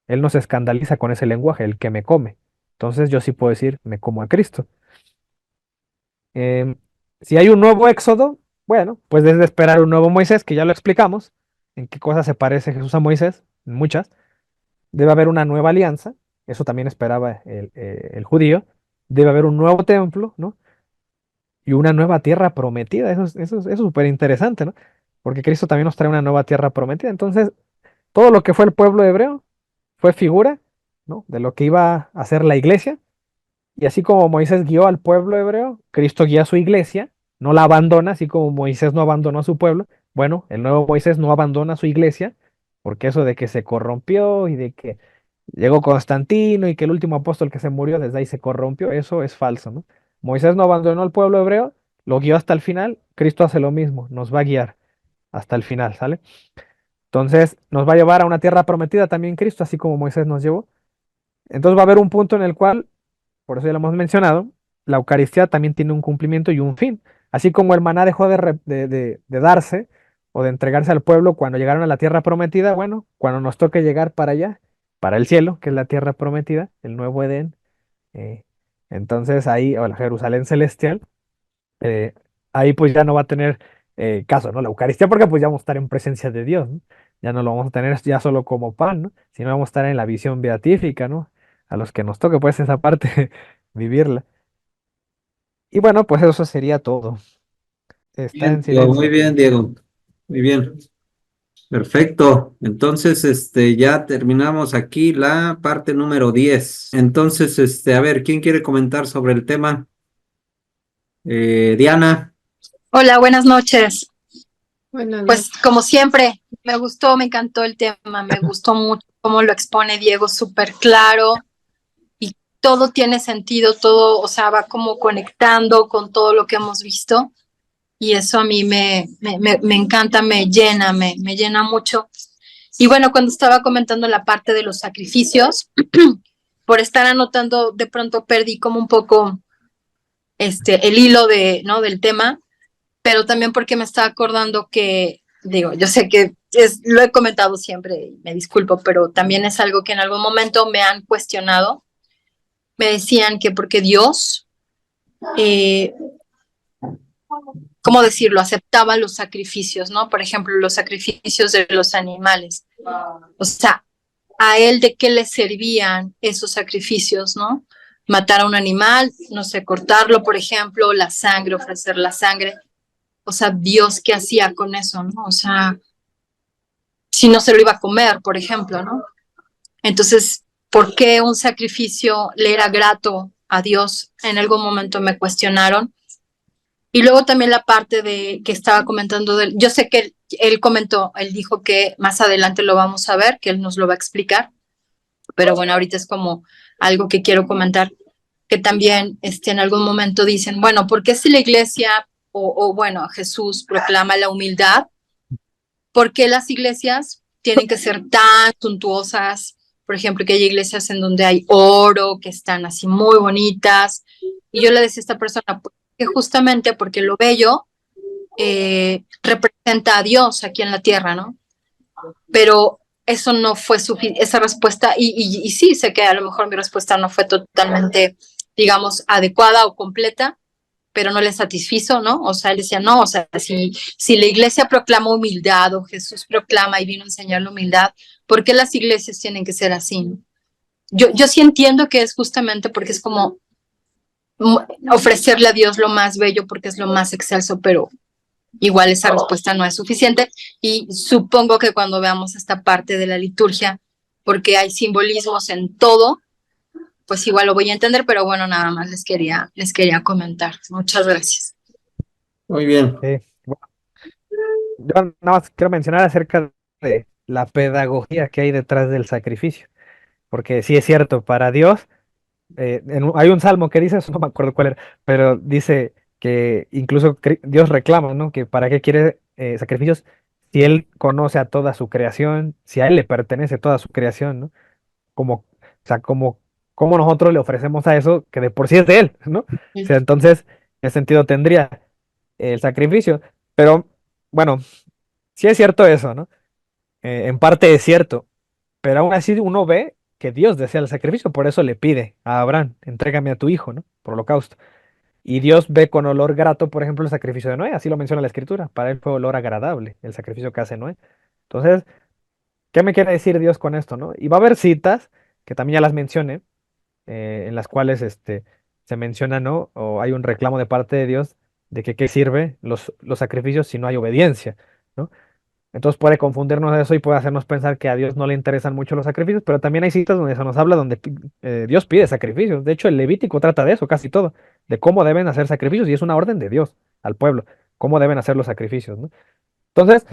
Él no se escandaliza con ese lenguaje, el que me come. Entonces yo sí puedo decir, me como a Cristo. Em, si hay un nuevo Éxodo, bueno, pues es de esperar un nuevo Moisés, que ya lo explicamos, en qué cosas se parece Jesús a Moisés, en muchas. Debe haber una nueva alianza, eso también esperaba el judío. Debe haber un nuevo templo, ¿no? Y una nueva tierra prometida, eso es súper interesante, ¿no? Porque Cristo también nos trae una nueva tierra prometida. Entonces, todo lo que fue el pueblo hebreo fue figura, ¿no? De lo que iba a hacer la iglesia. Y así como Moisés guió al pueblo hebreo, Cristo guía a su iglesia, no la abandona, así como Moisés no abandonó a su pueblo. Bueno, el nuevo Moisés no abandona a su iglesia, porque eso de que se corrompió y de que llegó Constantino y que el último apóstol que se murió desde ahí se corrompió, eso es falso, ¿no? Moisés no abandonó al pueblo hebreo, lo guió hasta el final, Cristo hace lo mismo, nos va a guiar hasta el final, ¿sale? Entonces nos va a llevar a una tierra prometida también Cristo, así como Moisés nos llevó. Entonces va a haber un punto en el cual, por eso ya lo hemos mencionado, la Eucaristía también tiene un cumplimiento y un fin. Así como el maná dejó de darse o de entregarse al pueblo cuando llegaron a la tierra prometida, bueno, cuando nos toque llegar para allá, para el cielo, que es la tierra prometida, el nuevo Edén, eh, entonces ahí, o la Jerusalén celestial, eh, ahí pues ya no va a tener caso, ¿no? La Eucaristía, porque pues ya vamos a estar en presencia de Dios, ¿no? Ya no lo vamos a tener ya solo como pan, ¿no? Sino vamos a estar en la visión beatífica, ¿no? A los que nos toque pues esa parte, vivirla. Y bueno, pues eso sería todo. Está Bien, en Diego, muy silencio. bien, Diego. Muy bien. Perfecto. Entonces, ya terminamos aquí la parte número 10. Entonces, a ver, ¿quién quiere comentar sobre el tema? Diana. Hola, buenas noches. Pues como siempre, me gustó, me encantó el tema, me gustó mucho cómo lo expone Diego, súper claro y todo tiene sentido, todo, o sea, va como conectando con todo lo que hemos visto y eso a mí me encanta, me llena mucho. Y bueno, cuando estaba comentando la parte de los sacrificios, por estar anotando, de pronto perdí como un poco el hilo ¿no? del tema, pero también porque me estaba acordando que, digo, yo sé que lo he comentado siempre, me disculpo, pero también es algo que en algún momento me han cuestionado. Me decían que porque Dios, eh, ¿cómo decirlo?, aceptaba los sacrificios, ¿no? Por ejemplo, los sacrificios de los animales. O sea, ¿a él de qué le servían esos sacrificios, no? Matar a un animal, no sé, cortarlo, por ejemplo, la sangre, ofrecer la sangre. O sea, Dios, ¿qué hacía con eso, no? O sea, si no se lo iba a comer, por ejemplo, ¿no? Entonces, ¿por qué un sacrificio le era grato a Dios? En algún momento me cuestionaron. Y luego también la parte de que estaba comentando, yo sé que él comentó, él dijo que más adelante lo vamos a ver, que él nos lo va a explicar, pero bueno, ahorita es como algo que quiero comentar. que también en algún momento dicen, bueno, ¿por qué si la iglesia bueno, Jesús proclama la humildad? ¿Por qué las iglesias tienen que ser tan suntuosas? Por ejemplo, que hay iglesias en donde hay oro, que están así muy bonitas. Y yo le decía a esta persona, pues, que justamente porque lo bello representa a Dios aquí en la tierra, ¿no? Pero eso no fue esa respuesta, y sí, sé que a lo mejor mi respuesta no fue totalmente, digamos, adecuada o completa, pero no le satisfizo, ¿no? O sea, él decía, no, o sea, si la iglesia proclama humildad o Jesús proclama y vino a enseñar la humildad, ¿por qué las iglesias tienen que ser así? ¿No? Yo sí entiendo que es justamente porque es como ofrecerle a Dios lo más bello porque es lo más excelso, pero igual esa respuesta no es suficiente y supongo que cuando veamos esta parte de la liturgia, porque hay simbolismos en todo, pues igual lo voy a entender, pero bueno, nada más les quería comentar. Muchas gracias. Muy bien. Bueno, yo nada más quiero mencionar acerca de la pedagogía que hay detrás del sacrificio, porque sí es cierto, para Dios, hay un salmo que dice, eso no me acuerdo cuál era, pero dice que incluso Dios reclama, ¿no? Que para qué quiere sacrificios si Él conoce a toda su creación, si a Él le pertenece toda su creación, ¿no? Como, o sea, como nosotros le ofrecemos a eso que de por sí es de Él, ¿no? O sea, entonces, ¿qué sentido tendría el sacrificio? Pero, bueno, sí es cierto eso, ¿no? En parte es cierto, pero aún así uno ve que Dios desea el sacrificio, por eso le pide a Abraham, entrégame a tu hijo, ¿no? Por holocausto. Y Dios ve con olor grato, por ejemplo, el sacrificio de Noé, así lo menciona la Escritura, para él fue olor agradable el sacrificio que hace Noé. Entonces, ¿qué me quiere decir Dios con esto, no? Y va a haber citas, que también ya las mencioné, en las cuales se menciona, ¿no? O hay un reclamo de parte de Dios de que qué sirve los sacrificios si no hay obediencia, ¿no? Entonces puede confundirnos eso y puede hacernos pensar que a Dios no le interesan mucho los sacrificios, pero también hay citas donde se nos habla donde Dios pide sacrificios. De hecho, el Levítico trata de eso, casi todo, de cómo deben hacer sacrificios y es una orden de Dios al pueblo, cómo deben hacer los sacrificios, ¿no? Entonces,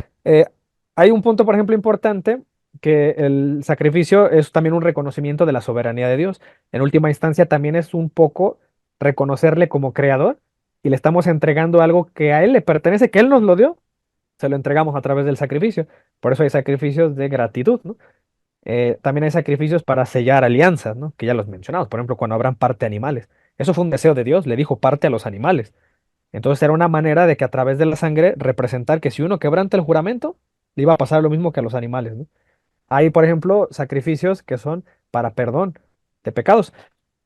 hay un punto, por ejemplo, importante, que el sacrificio es también un reconocimiento de la soberanía de Dios. En última instancia, también es un poco reconocerle como creador y le estamos entregando algo que a Él le pertenece, que Él nos lo dio, se lo entregamos a través del sacrificio. Por eso hay sacrificios de gratitud, ¿no? También hay sacrificios para sellar alianzas, ¿no? Que ya los mencionamos. Por ejemplo, cuando Abraham parte animales. Eso fue un deseo de Dios, le dijo parte a los animales. Entonces era una manera de que a través de la sangre representar que si uno quebranta el juramento, le iba a pasar lo mismo que a los animales, ¿no? Hay, por ejemplo, sacrificios que son para perdón de pecados,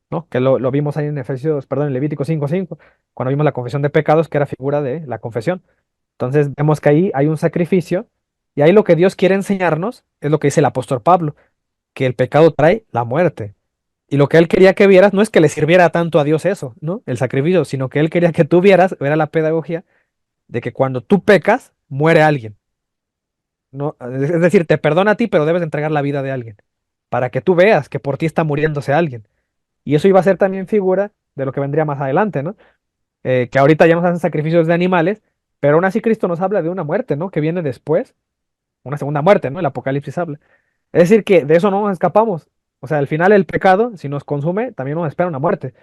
¿no? Que lo vimos ahí en Efesios, perdón, en Levítico 5:5, cuando vimos la confesión de pecados, que era figura de la confesión. Entonces vemos que ahí hay un sacrificio y ahí lo que Dios quiere enseñarnos es lo que dice el apóstol Pablo, que el pecado trae la muerte. Y lo que él quería que vieras no es que le sirviera tanto a Dios eso, ¿no? El sacrificio, sino que él quería que tú vieras, era la pedagogía, de que cuando tú pecas, muere alguien. ¿No? Es decir, te perdona a ti, pero debes entregar la vida de alguien, para que tú veas que por ti está muriéndose alguien. Y eso iba a ser también figura de lo que vendría más adelante, ¿no? Que ahorita ya nos hacen sacrificios de animales, pero aún así Cristo nos habla de una muerte, ¿no? Que viene después, una segunda muerte, ¿no? El Apocalipsis habla. Es decir, que de eso no nos escapamos. O sea, al final el pecado, si nos consume, también nos espera una muerte.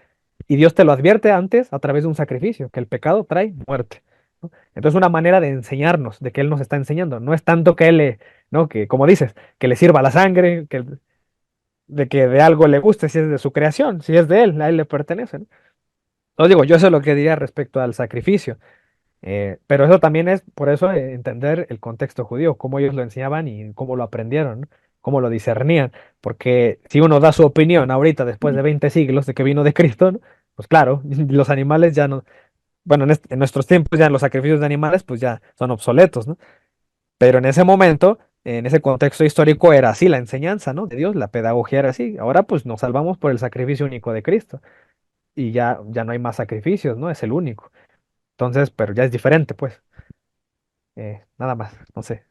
Y Dios te lo advierte antes a través de un sacrificio, que el pecado trae muerte, ¿no? Entonces, una manera de enseñarnos, de que Él nos está enseñando. No es tanto que Él le, ¿no? Que, como dices, que le sirva la sangre, de que de algo le guste, si es de su creación, si es de Él, a Él le pertenece, ¿no? Entonces, digo, yo eso es lo que diría respecto al sacrificio. Pero eso también es, por eso, entender el contexto judío, cómo ellos lo enseñaban y cómo lo aprendieron, ¿no? Cómo lo discernían. Porque si uno da su opinión ahorita, después de 20 siglos de que vino de Cristo, ¿no? Pues claro, los animales ya no, bueno, en nuestros tiempos ya los sacrificios de animales pues ya son obsoletos, ¿no? Pero en ese momento, en ese contexto histórico era así la enseñanza, ¿no? De Dios, la pedagogía era así. Ahora pues nos salvamos por el sacrificio único de Cristo y ya no hay más sacrificios, ¿no? Es el único. Entonces, pero ya es diferente, pues. Nada más, no sé.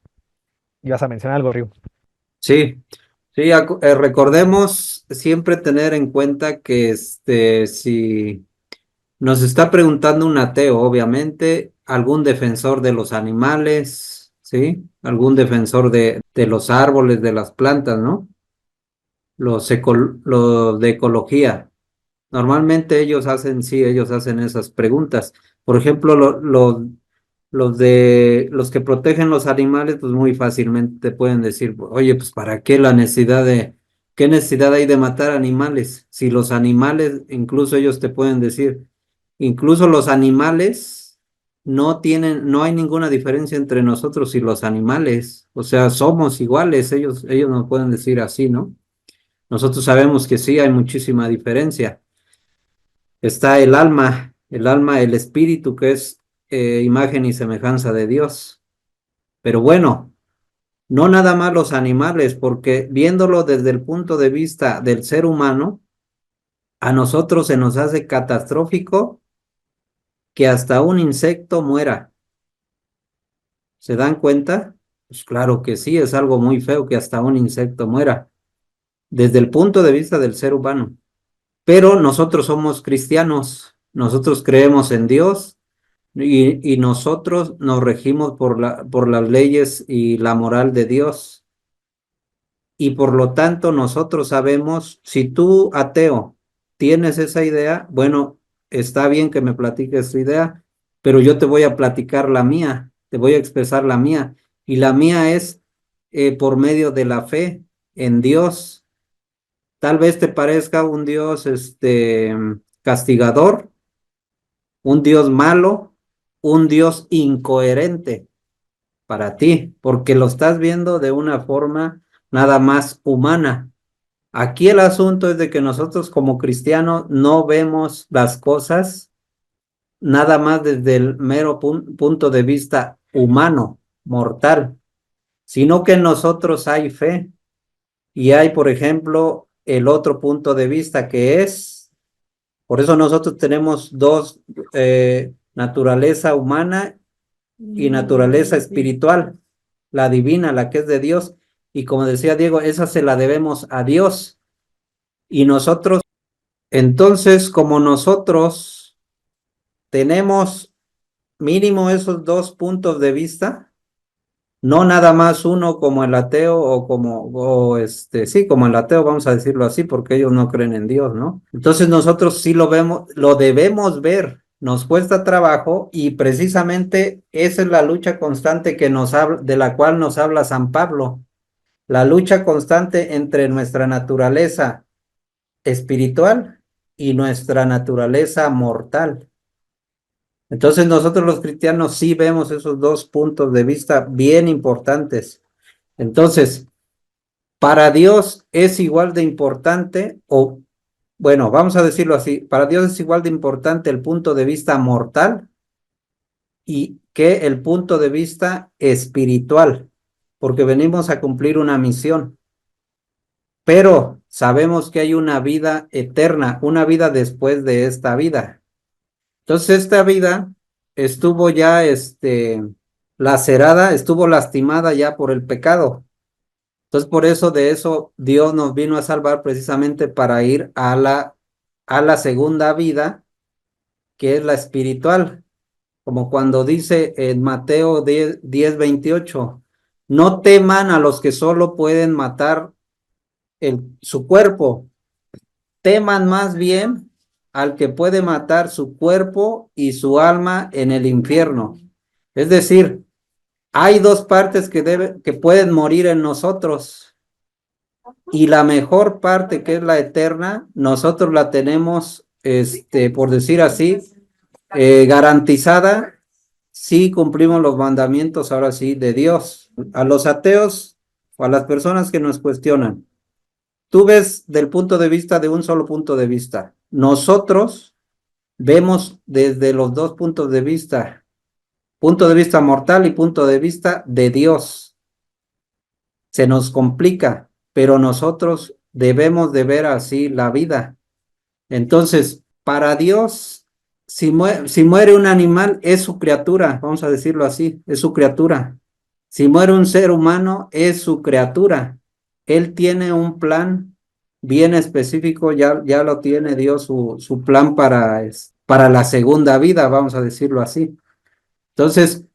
¿Ibas a mencionar algo, Ryu? Sí, sí, recordemos siempre tener en cuenta que si nos está preguntando un ateo, obviamente, algún defensor de los animales, ¿sí? Algún defensor de los árboles, de las plantas, ¿no? Los de ecología. Normalmente ellos hacen, sí, ellos hacen esas preguntas. Por ejemplo, los que protegen los animales, pues muy fácilmente te pueden decir, oye, pues ¿para qué qué necesidad hay de matar animales? Si los animales, incluso ellos te pueden decir, incluso los animales no hay ninguna diferencia entre nosotros y los animales. O sea, somos iguales, ellos nos pueden decir así, ¿no? Nosotros sabemos que sí, hay muchísima diferencia. Está el alma, el espíritu, que es imagen y semejanza de Dios. Pero bueno, no nada más los animales, porque viéndolo desde el punto de vista del ser humano, a nosotros se nos hace catastrófico que hasta un insecto muera. ¿Se dan cuenta? Pues claro que sí, es algo muy feo que hasta un insecto muera, desde el punto de vista del ser humano. Pero nosotros somos cristianos, nosotros creemos en Dios. Y nosotros nos regimos por las leyes y la moral de Dios. Y por lo tanto nosotros sabemos, si tú, ateo, tienes esa idea, bueno, está bien que me platiques tu idea, pero yo te voy a platicar la mía, te voy a expresar la mía. Y la mía es por medio de la fe en Dios. Tal vez te parezca un Dios castigador, un Dios malo, un Dios incoherente para ti, porque lo estás viendo de una forma nada más humana. Aquí el asunto es de que nosotros como cristianos no vemos las cosas nada más desde el mero punto de vista humano, mortal, sino que en nosotros hay fe y hay, por ejemplo, el otro punto de vista que es, por eso nosotros tenemos dos, naturaleza humana y naturaleza espiritual, la divina, la que es de Dios. Y como decía Diego, esa se la debemos a Dios. Y nosotros, entonces, como nosotros tenemos mínimo esos dos puntos de vista, no nada más uno como el ateo sí, como el ateo, vamos a decirlo así, porque ellos no creen en Dios, ¿no? Entonces nosotros sí lo vemos, lo debemos ver, nos cuesta trabajo y precisamente esa es la lucha constante de la cual nos habla San Pablo, la lucha constante entre nuestra naturaleza espiritual y nuestra naturaleza mortal. Entonces nosotros los cristianos sí vemos esos dos puntos de vista bien importantes. Entonces, para Dios es igual de importante, o bueno, vamos a decirlo así, para Dios es igual de importante el punto de vista mortal y que el punto de vista espiritual, porque venimos a cumplir una misión, pero sabemos que hay una vida eterna, una vida después de esta vida. Entonces, esta vida estuvo ya, lacerada, estuvo lastimada ya por el pecado. Entonces, por eso de eso Dios nos vino a salvar precisamente para ir a la segunda vida, que es la espiritual, como cuando dice en Mateo 10:28, no teman a los que solo pueden matar su cuerpo, teman más bien al que puede matar su cuerpo y su alma en el infierno. Es decir, hay dos partes que pueden morir en nosotros y la mejor parte, que es la eterna, nosotros la tenemos, por decir así, garantizada si cumplimos los mandamientos, ahora sí, de Dios. A los ateos o a las personas que nos cuestionan, tú ves del punto de vista de un solo punto de vista. Nosotros vemos desde los dos puntos de vista, punto de vista mortal y punto de vista de Dios. Se nos complica, pero nosotros debemos de ver así la vida. Entonces, para Dios, si muere un animal, es su criatura, vamos a decirlo así, es su criatura. Si muere un ser humano, es su criatura. Él tiene un plan bien específico, ya lo tiene Dios, su plan para la segunda vida, vamos a decirlo así. Entonces,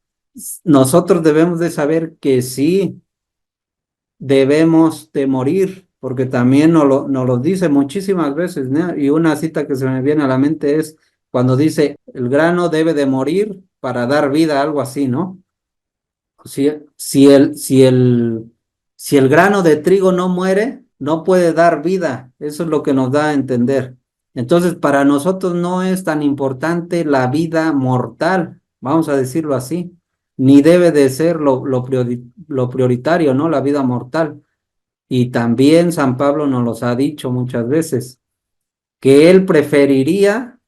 nosotros debemos de saber que sí debemos de morir, porque también nos lo dice muchísimas veces, ¿no? Y una cita que se me viene a la mente es cuando dice, el grano debe de morir para dar vida, algo así, ¿no? Si el grano de trigo no muere, no puede dar vida. Eso es lo que nos da a entender. Entonces, para nosotros no es tan importante la vida mortal, vamos a decirlo así, ni debe de ser lo prioritario, ¿no? La vida mortal. Y también San Pablo nos los ha dicho muchas veces, que él preferiría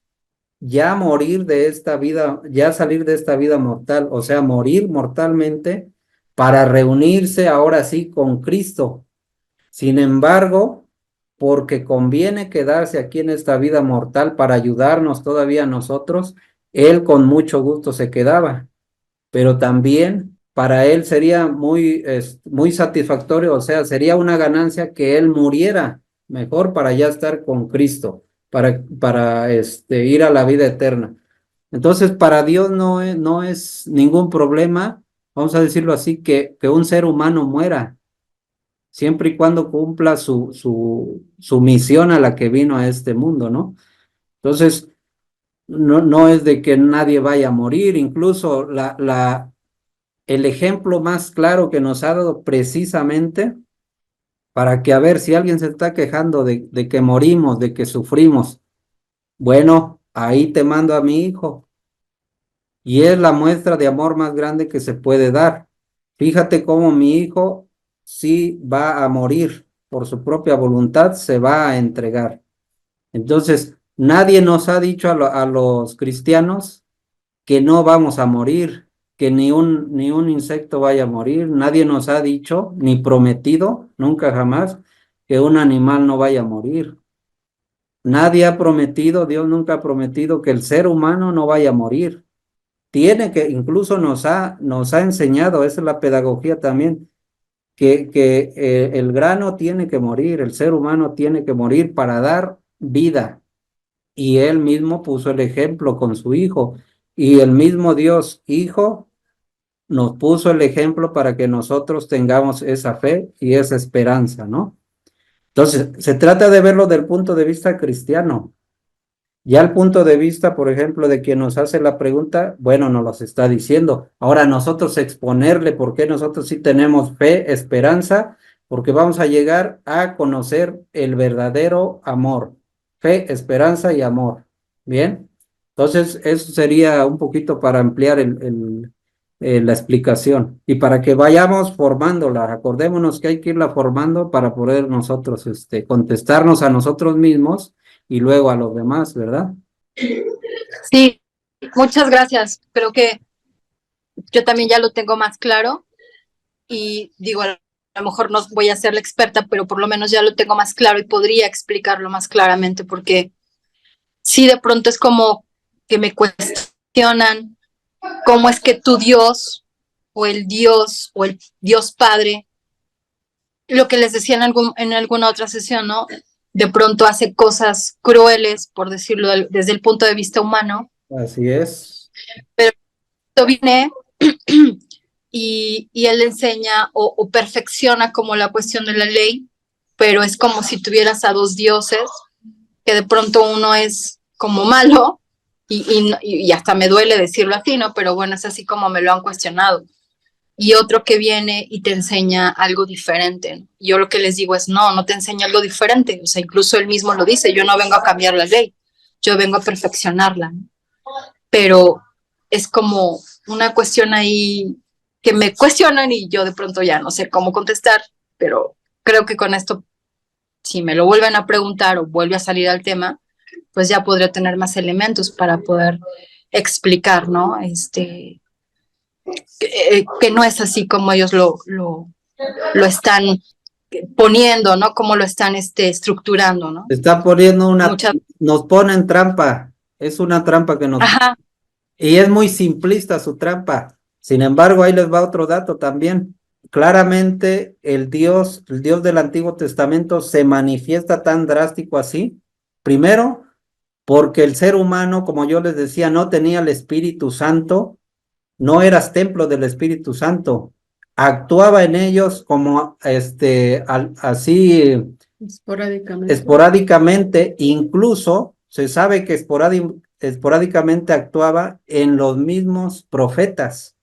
ya morir de esta vida, ya salir de esta vida mortal, o sea, morir mortalmente para reunirse ahora sí con Cristo. Sin embargo, porque conviene quedarse aquí en esta vida mortal para ayudarnos todavía a nosotros, él con mucho gusto se quedaba, pero también para él sería muy satisfactorio, o sea, sería una ganancia que él muriera mejor para ya estar con Cristo, para ir a la vida eterna. Entonces, para Dios no es ningún problema, vamos a decirlo así, que un ser humano muera, siempre y cuando cumpla su misión a la que vino a este mundo, ¿no? Entonces, no es de que nadie vaya a morir, incluso el ejemplo más claro que nos ha dado precisamente para que a ver si alguien se está quejando de que morimos, de que sufrimos, bueno, ahí te mando a mi hijo. Y es la muestra de amor más grande que se puede dar. Fíjate cómo mi hijo sí va a morir por su propia voluntad, se va a entregar. Entonces, nadie nos ha dicho a los cristianos que no vamos a morir, que ni un insecto vaya a morir. Nadie nos ha dicho, ni prometido, nunca jamás, que un animal no vaya a morir. Nadie ha prometido, Dios nunca ha prometido que el ser humano no vaya a morir. Incluso nos ha enseñado, esa es la pedagogía también, que el grano tiene que morir, el ser humano tiene que morir para dar vida. Y él mismo puso el ejemplo con su hijo. Y el mismo Dios Hijo nos puso el ejemplo para que nosotros tengamos esa fe y esa esperanza, ¿no? Entonces, se trata de verlo del punto de vista cristiano. Ya el punto de vista, por ejemplo, de quien nos hace la pregunta, bueno, nos los está diciendo. Ahora nosotros exponerle por qué nosotros sí tenemos fe, esperanza, porque vamos a llegar a conocer el verdadero amor. Fe, esperanza y amor. ¿Bien? Entonces, eso sería un poquito para ampliar la explicación y para que vayamos formándola. Acordémonos que hay que irla formando para poder nosotros contestarnos a nosotros mismos y luego a los demás, ¿verdad? Sí, muchas gracias. Creo que yo también ya lo tengo más claro y digo, a lo mejor no voy a ser la experta, pero por lo menos ya lo tengo más claro y podría explicarlo más claramente porque sí, de pronto es como que me cuestionan cómo es que tu Dios o el Dios Padre, lo que les decía en alguna otra sesión, ¿no? De pronto hace cosas crueles, por decirlo desde el punto de vista humano. Así es. Pero esto viene y él enseña o perfecciona como la cuestión de la ley, pero es como si tuvieras a dos dioses, que de pronto uno es como malo, y hasta me duele decirlo así, ¿no? Pero bueno, es así como me lo han cuestionado. Y otro que viene y te enseña algo diferente. Yo lo que les digo es, no te enseña algo diferente. O sea, incluso él mismo lo dice, yo no vengo a cambiar la ley, yo vengo a perfeccionarla. Pero es como una cuestión ahí que me cuestionan y yo de pronto ya no sé cómo contestar, pero creo que con esto, si me lo vuelven a preguntar o vuelve a salir al tema, pues ya podré tener más elementos para poder explicar, ¿no? Que no es así como ellos lo están poniendo, ¿no? Como lo están estructurando, ¿no? Está poniendo nos ponen trampa, es una trampa que nos... Ajá. Y es muy simplista su trampa. Sin embargo, ahí les va otro dato también. Claramente el Dios del Antiguo Testamento se manifiesta tan drástico así. Primero, porque el ser humano, como yo les decía, no tenía el Espíritu Santo, no eras templo del Espíritu Santo. actuaba en ellos como así esporádicamente, incluso se sabe que esporádicamente actuaba en los mismos profetas.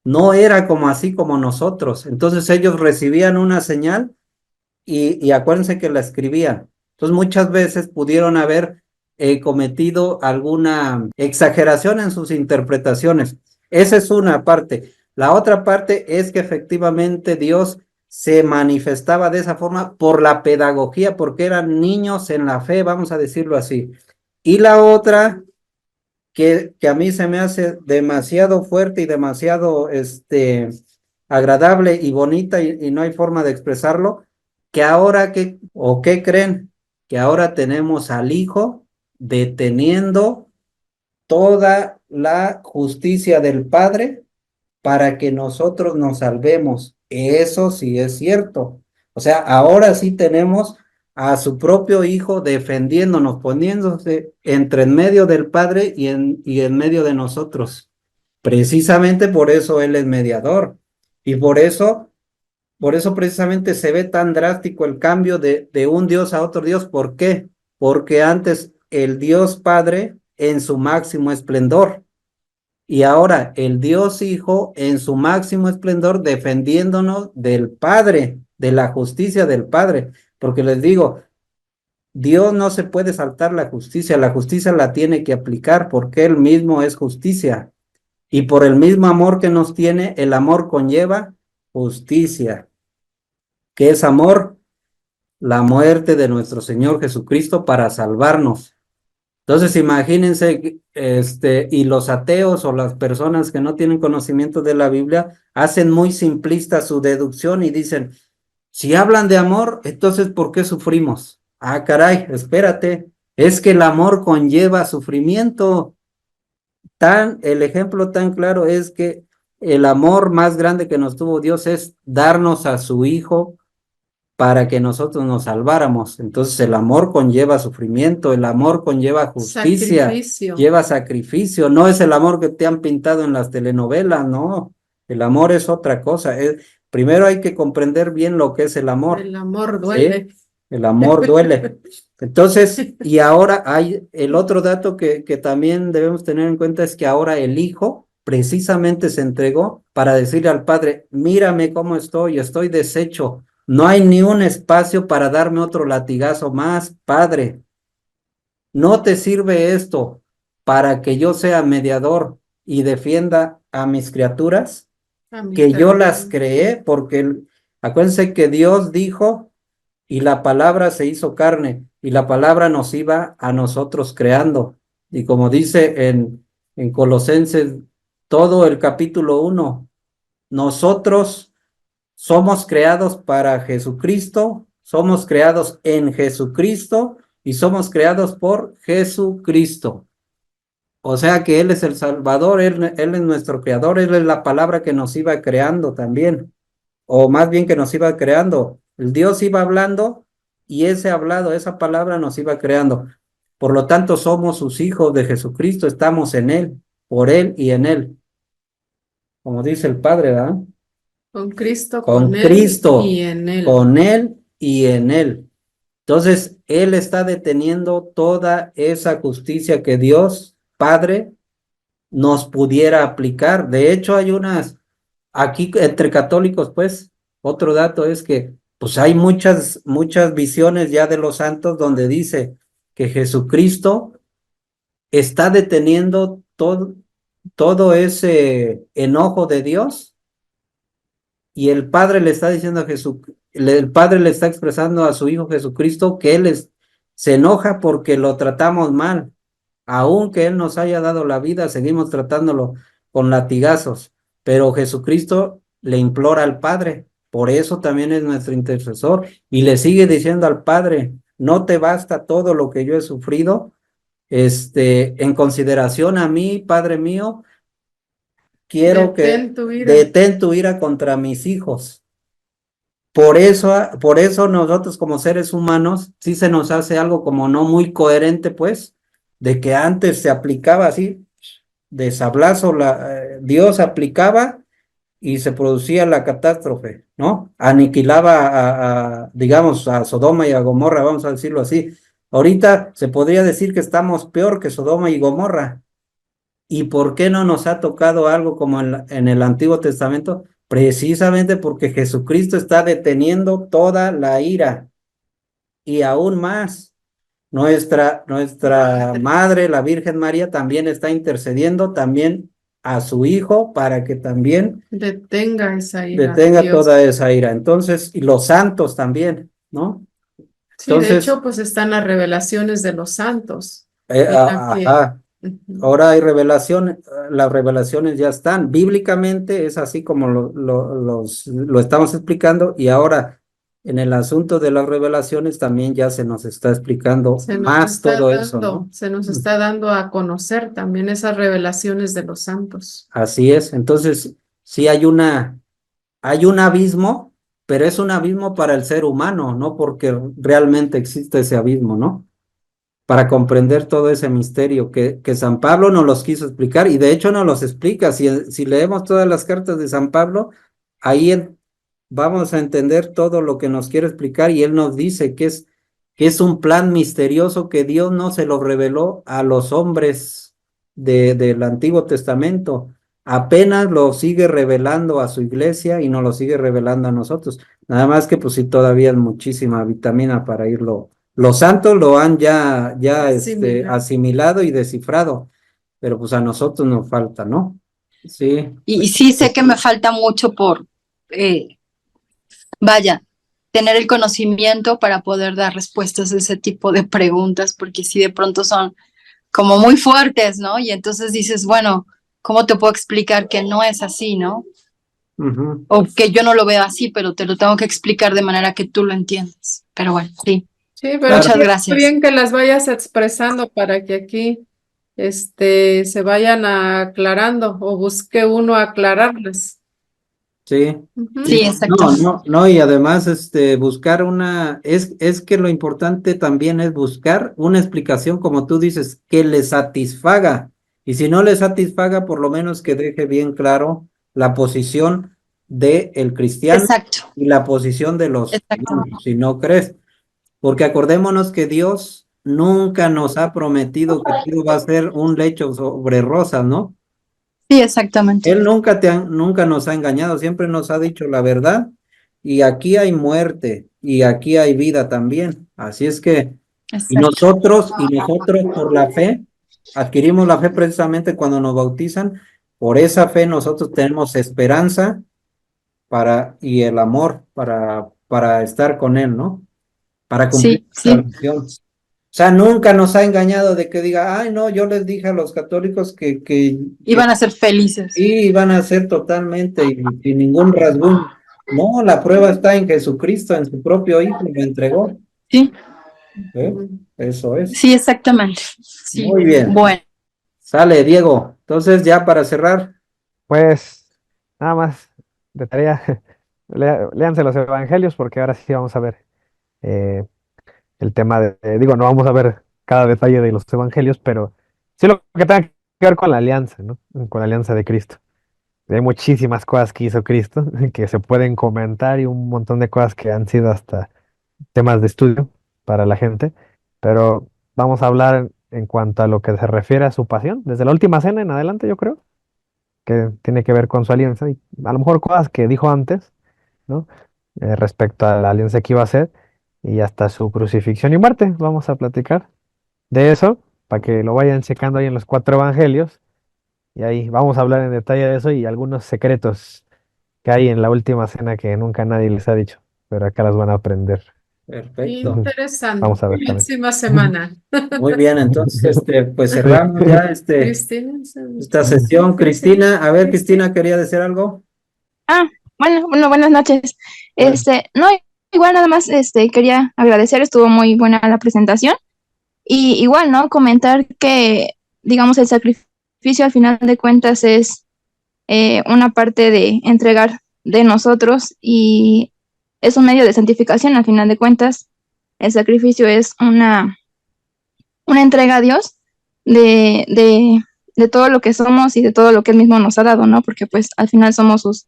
No era como así como nosotros. Entonces ellos recibían una señal y acuérdense que la escribían. Entonces muchas veces pudieron haber cometido alguna exageración en sus interpretaciones. Esa es una parte. La otra parte es que efectivamente Dios se manifestaba de esa forma por la pedagogía, porque eran niños en la fe, vamos a decirlo así. Y la otra que a mí se me hace demasiado fuerte y demasiado agradable y bonita y no hay forma de expresarlo, que ahora ¿qué creen? Que ahora tenemos al Hijo deteniendo toda la justicia del Padre para que nosotros nos salvemos. Eso sí es cierto. O sea, ahora sí tenemos a su propio Hijo defendiéndonos, poniéndose entre en medio del Padre y en medio de nosotros. Precisamente por eso Él es mediador. Y por eso precisamente se ve tan drástico el cambio de un Dios a otro Dios. ¿Por qué? Porque antes el Dios Padre en su máximo esplendor y ahora el Dios Hijo en su máximo esplendor defendiéndonos del Padre, de la justicia del Padre. Porque les digo, Dios no se puede saltar la justicia la tiene que aplicar porque Él mismo es justicia. Y por el mismo amor que nos tiene, el amor conlleva justicia. ¿Qué es amor? La muerte de nuestro Señor Jesucristo para salvarnos. Entonces, imagínense, y los ateos o las personas que no tienen conocimiento de la Biblia hacen muy simplista su deducción y dicen, si hablan de amor, entonces ¿por qué sufrimos? Ah, caray, espérate, es que el amor conlleva sufrimiento. El ejemplo tan claro es que el amor más grande que nos tuvo Dios es darnos a su Hijo para que nosotros nos salváramos. Entonces el amor conlleva sufrimiento, el amor conlleva justicia, sacrificio. Lleva sacrificio, no es el amor que te han pintado en las telenovelas, no, el amor es otra cosa. Primero hay que comprender bien lo que es el amor. El amor duele. ¿Sí? El amor duele. Entonces, y ahora hay el otro dato que también debemos tener en cuenta es que ahora el Hijo precisamente se entregó para decirle al Padre, mírame cómo estoy deshecho, no hay ni un espacio para darme otro latigazo más, Padre. ¿No te sirve esto para que yo sea mediador y defienda a mis criaturas? Que yo las creé, porque acuérdense que Dios dijo y la palabra se hizo carne y la palabra nos iba a nosotros creando. Y como dice en Colosenses, todo el capítulo 1, nosotros somos creados para Jesucristo, somos creados en Jesucristo y somos creados por Jesucristo. O sea que Él es el Salvador, Él es nuestro creador, Él es la palabra que nos iba creando también, o más bien que nos iba creando. El Dios iba hablando y ese hablado, esa palabra nos iba creando. Por lo tanto, somos sus hijos de Jesucristo, estamos en Él, por Él y en Él. Como dice el Padre, ¿verdad? Con Cristo, Con con Cristo, Él y en Él. con Él y en Él. Entonces, Él está deteniendo toda esa justicia que Dios, Padre, nos pudiera aplicar. De hecho, hay aquí entre católicos, pues, otro dato es que, pues, hay muchas visiones ya de los santos donde dice que Jesucristo está deteniendo todo ese enojo de Dios y el Padre le está diciendo a el Padre le está expresando a su Hijo Jesucristo que se enoja porque lo tratamos mal. Aunque Él nos haya dado la vida, seguimos tratándolo con latigazos. Pero Jesucristo le implora al Padre, por eso también es nuestro intercesor, y le sigue diciendo al Padre, no te basta todo lo que yo he sufrido, en consideración a mí, Padre mío, quiero detén tu ira contra mis hijos. Por eso nosotros como seres humanos, sí se nos hace algo como no muy coherente, pues, de que antes se aplicaba así, de sablazo, Dios aplicaba y se producía la catástrofe, ¿no? Aniquilaba digamos, a Sodoma y a Gomorra, vamos a decirlo así. Ahorita se podría decir que estamos peor que Sodoma y Gomorra. ¿Y por qué no nos ha tocado algo como en el Antiguo Testamento? Precisamente porque Jesucristo está deteniendo toda la ira y aún más. Nuestra madre, la Virgen María, también está intercediendo también a su Hijo para que también Detenga esa ira, detenga Dios. toda esa ira. Entonces, y los santos también, ¿no? Sí, de Entonces, hecho, pues están las revelaciones de los santos. Mira que ajá, ahora hay revelaciones, las revelaciones ya están. Bíblicamente es así como lo estamos explicando, y ahora en el asunto de las revelaciones también ya se nos está explicando más todo eso, ¿no? se nos está dando a conocer también esas revelaciones de los santos. Así es. Entonces, sí hay un abismo, pero es un abismo para el ser humano, no porque realmente existe ese abismo, ¿no? Para comprender todo ese misterio que San Pablo nos los quiso explicar, y de hecho nos los explica. Si leemos todas las cartas de San Pablo, ahí vamos a entender todo lo que nos quiere explicar, y él nos dice que es un plan misterioso que Dios no se lo reveló a los hombres del Antiguo Testamento. Apenas lo sigue revelando a su iglesia y nos lo sigue revelando a nosotros. Nada más que pues sí, todavía es muchísima vitamina para irlo. Los santos lo han ya asimilado y descifrado, pero pues a nosotros nos falta, ¿no? Sí. Y sí sé que me falta mucho por, vaya, tener el conocimiento para poder dar respuestas a ese tipo de preguntas, porque sí de pronto son como muy fuertes, ¿no? Y entonces dices, bueno, ¿cómo te puedo explicar que no es así, ¿no? Ujú. O que yo no lo veo así, pero te lo tengo que explicar de manera que tú lo entiendas. Pero bueno, sí. Sí, pero Claro. Muchas está gracias. bien que las vayas expresando para que aquí se vayan aclarando o busque uno aclararlas. Sí. Ujú. Sí, No, exactamente. no, y además buscar es que lo importante también es buscar una explicación, como tú dices, que le satisfaga. Y si no le satisfaga, por lo menos que deje bien claro la posición del cristiano Exacto, y la posición de los exacto. paganos, si no crees. Porque acordémonos que Dios nunca nos ha prometido que todo va a ser un lecho sobre rosas, ¿no? Sí, exactamente. Él nunca nos ha engañado, siempre nos ha dicho la verdad, y aquí hay muerte y aquí hay vida también. Así es que, Exacto. y nosotros por la fe, adquirimos la fe precisamente cuando nos bautizan. Por esa fe nosotros tenemos esperanza y el amor para estar con Él, ¿no? Para cumplir Sí, nuestra sí. misión. O sea, nunca nos ha engañado de que diga, ay, no, yo les dije a los católicos que Iban a ser felices. y van a ser totalmente y sin ningún rasguño. No, la prueba está en Jesucristo, en su propio Hijo, lo entregó. Sí, ¿Eh? Eso es. sí, exactamente. Sí. Muy bien. Bueno, Sale, Diego. Entonces, ya para cerrar, Pues nada más de tarea, léanse los evangelios porque ahora sí vamos a ver eh, el tema digo, no vamos a ver cada detalle de los evangelios, pero sí lo que tenga que ver con la alianza, ¿no? Con la alianza de Cristo. Hay muchísimas cosas que hizo Cristo que se pueden comentar y un montón de cosas que han sido hasta temas de estudio para la gente, pero vamos a hablar en cuanto a lo que se refiere a su pasión, desde la última cena en adelante, yo creo, que tiene que ver con su alianza y a lo mejor cosas que dijo antes, ¿no? Respecto a la alianza que iba a hacer y hasta su crucifixión y muerte. Vamos a platicar de eso para que lo vayan checando ahí en los cuatro evangelios y ahí vamos a hablar en detalle de eso y algunos secretos que hay en la última cena que nunca nadie les ha dicho, pero acá las van a aprender. perfecto. Interesante. Vamos a ver también. Próxima semana. Muy bien, entonces, pues cerramos ya Cristina. esta sesión. Cristina. Cristina, a ver, Cristina, ¿quería decir algo? Ah, bueno, buenas noches. Bueno, No, igual nada más, quería agradecer, estuvo muy buena la presentación. Y igual, ¿no? Comentar que, digamos, el sacrificio al final de cuentas es una parte de entregar de nosotros y es un medio de santificación al final de cuentas. El sacrificio es una entrega a Dios de todo lo que somos y de todo lo que Él mismo nos ha dado, ¿no? Porque pues al final somos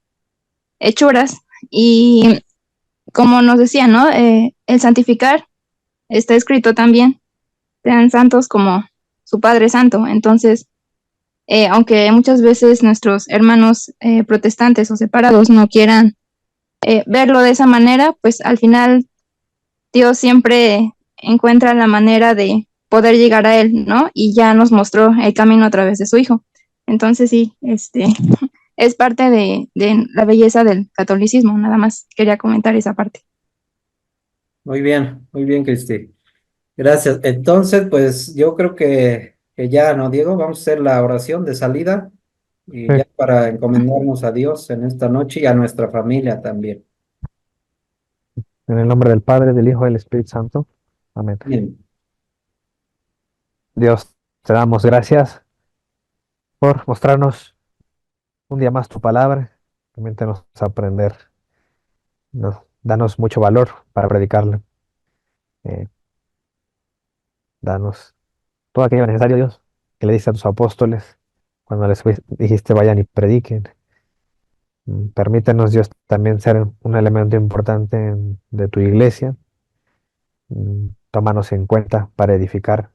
hechuras. Y como nos decía, ¿no? El santificar está escrito también, sean santos como su Padre Santo. Entonces, aunque muchas veces nuestros hermanos protestantes o separados no quieran verlo de esa manera, pues al final Dios siempre encuentra la manera de poder llegar a Él, ¿no? Y ya nos mostró el camino a través de su Hijo. Entonces sí, es parte de la belleza del catolicismo, nada más quería comentar esa parte. Muy bien, Cristi. Gracias. Entonces, pues yo creo que ya, ¿no, Diego? Vamos a hacer la oración de salida y Sí. ya para encomendarnos a Dios en esta noche y a nuestra familia también. En el nombre del Padre, del Hijo y del Espíritu Santo. Amén. Bien. Dios, te damos gracias por mostrarnos un día más tu palabra. Permítenos aprender. Danos mucho valor para predicarla. Eh, Danos todo aquello necesario, Dios, que le diste a tus apóstoles cuando les dijiste vayan y prediquen. Permítenos, Dios, también ser un elemento importante de tu iglesia. Tómanos en cuenta para edificar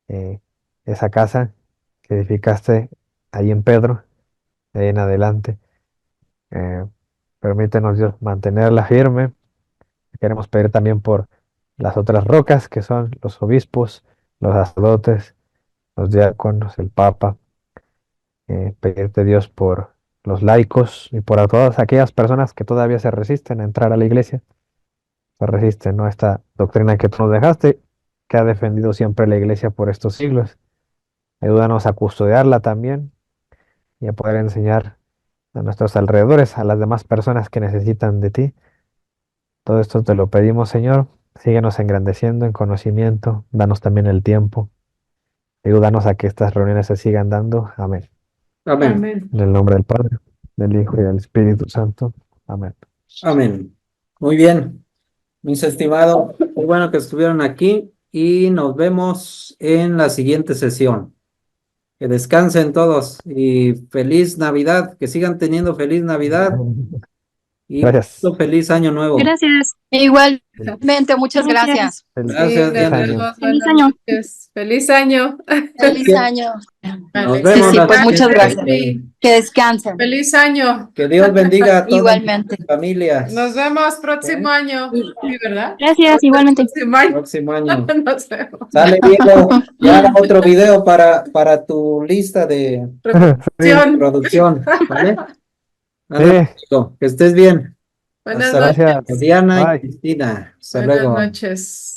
eh, esa casa que edificaste ahí en Pedro, de ahí en adelante. Eh, Permítenos, Dios, mantenerla firme. Queremos pedir también por las otras rocas, que son los obispos, los sacerdotes, los diáconos, el Papa. Pedirte, Dios, por los laicos y por todas aquellas personas que todavía se resisten a entrar a la iglesia, se resisten, ¿no? A esta doctrina que tú nos dejaste, que ha defendido siempre la iglesia por estos siglos. Ayúdanos a custodiarla también y a poder enseñar a nuestros alrededores, a las demás personas que necesitan de ti. Todo esto te lo pedimos, Señor. Síguenos engrandeciendo en conocimiento, danos también el tiempo. Ayúdanos a que estas reuniones se sigan dando. Amén. Amén. Amén. En el nombre del Padre, del Hijo y del Espíritu Santo. Amén. Amén. Muy bien, mis estimados. Muy bueno que estuvieron aquí y nos vemos en la siguiente sesión. Que descansen todos y feliz Navidad, que sigan teniendo feliz Navidad y Gracias. feliz año nuevo. Gracias. Igualmente, muchas gracias. Gracias, de Diana. Dios, Feliz buenas año. noches. Feliz año. Feliz año. Nos Sí, vemos sí, la pues muchas siguiente. gracias. Que descansen. Feliz año. Que Dios bendiga a todas Igualmente. las familias. Nos vemos próximo año. Sí, ¿verdad? Gracias, igualmente. Próximo año. Próximo año. Nos vemos. Sale, Diego. Ya otro video para tu lista de Producción. producción. ¿Vale? Sí. Ándale, Diego, que estés bien. Buenas Hasta noches. luego, Gracias. Diana y Bye. Cristina. Hasta Buenas luego. noches.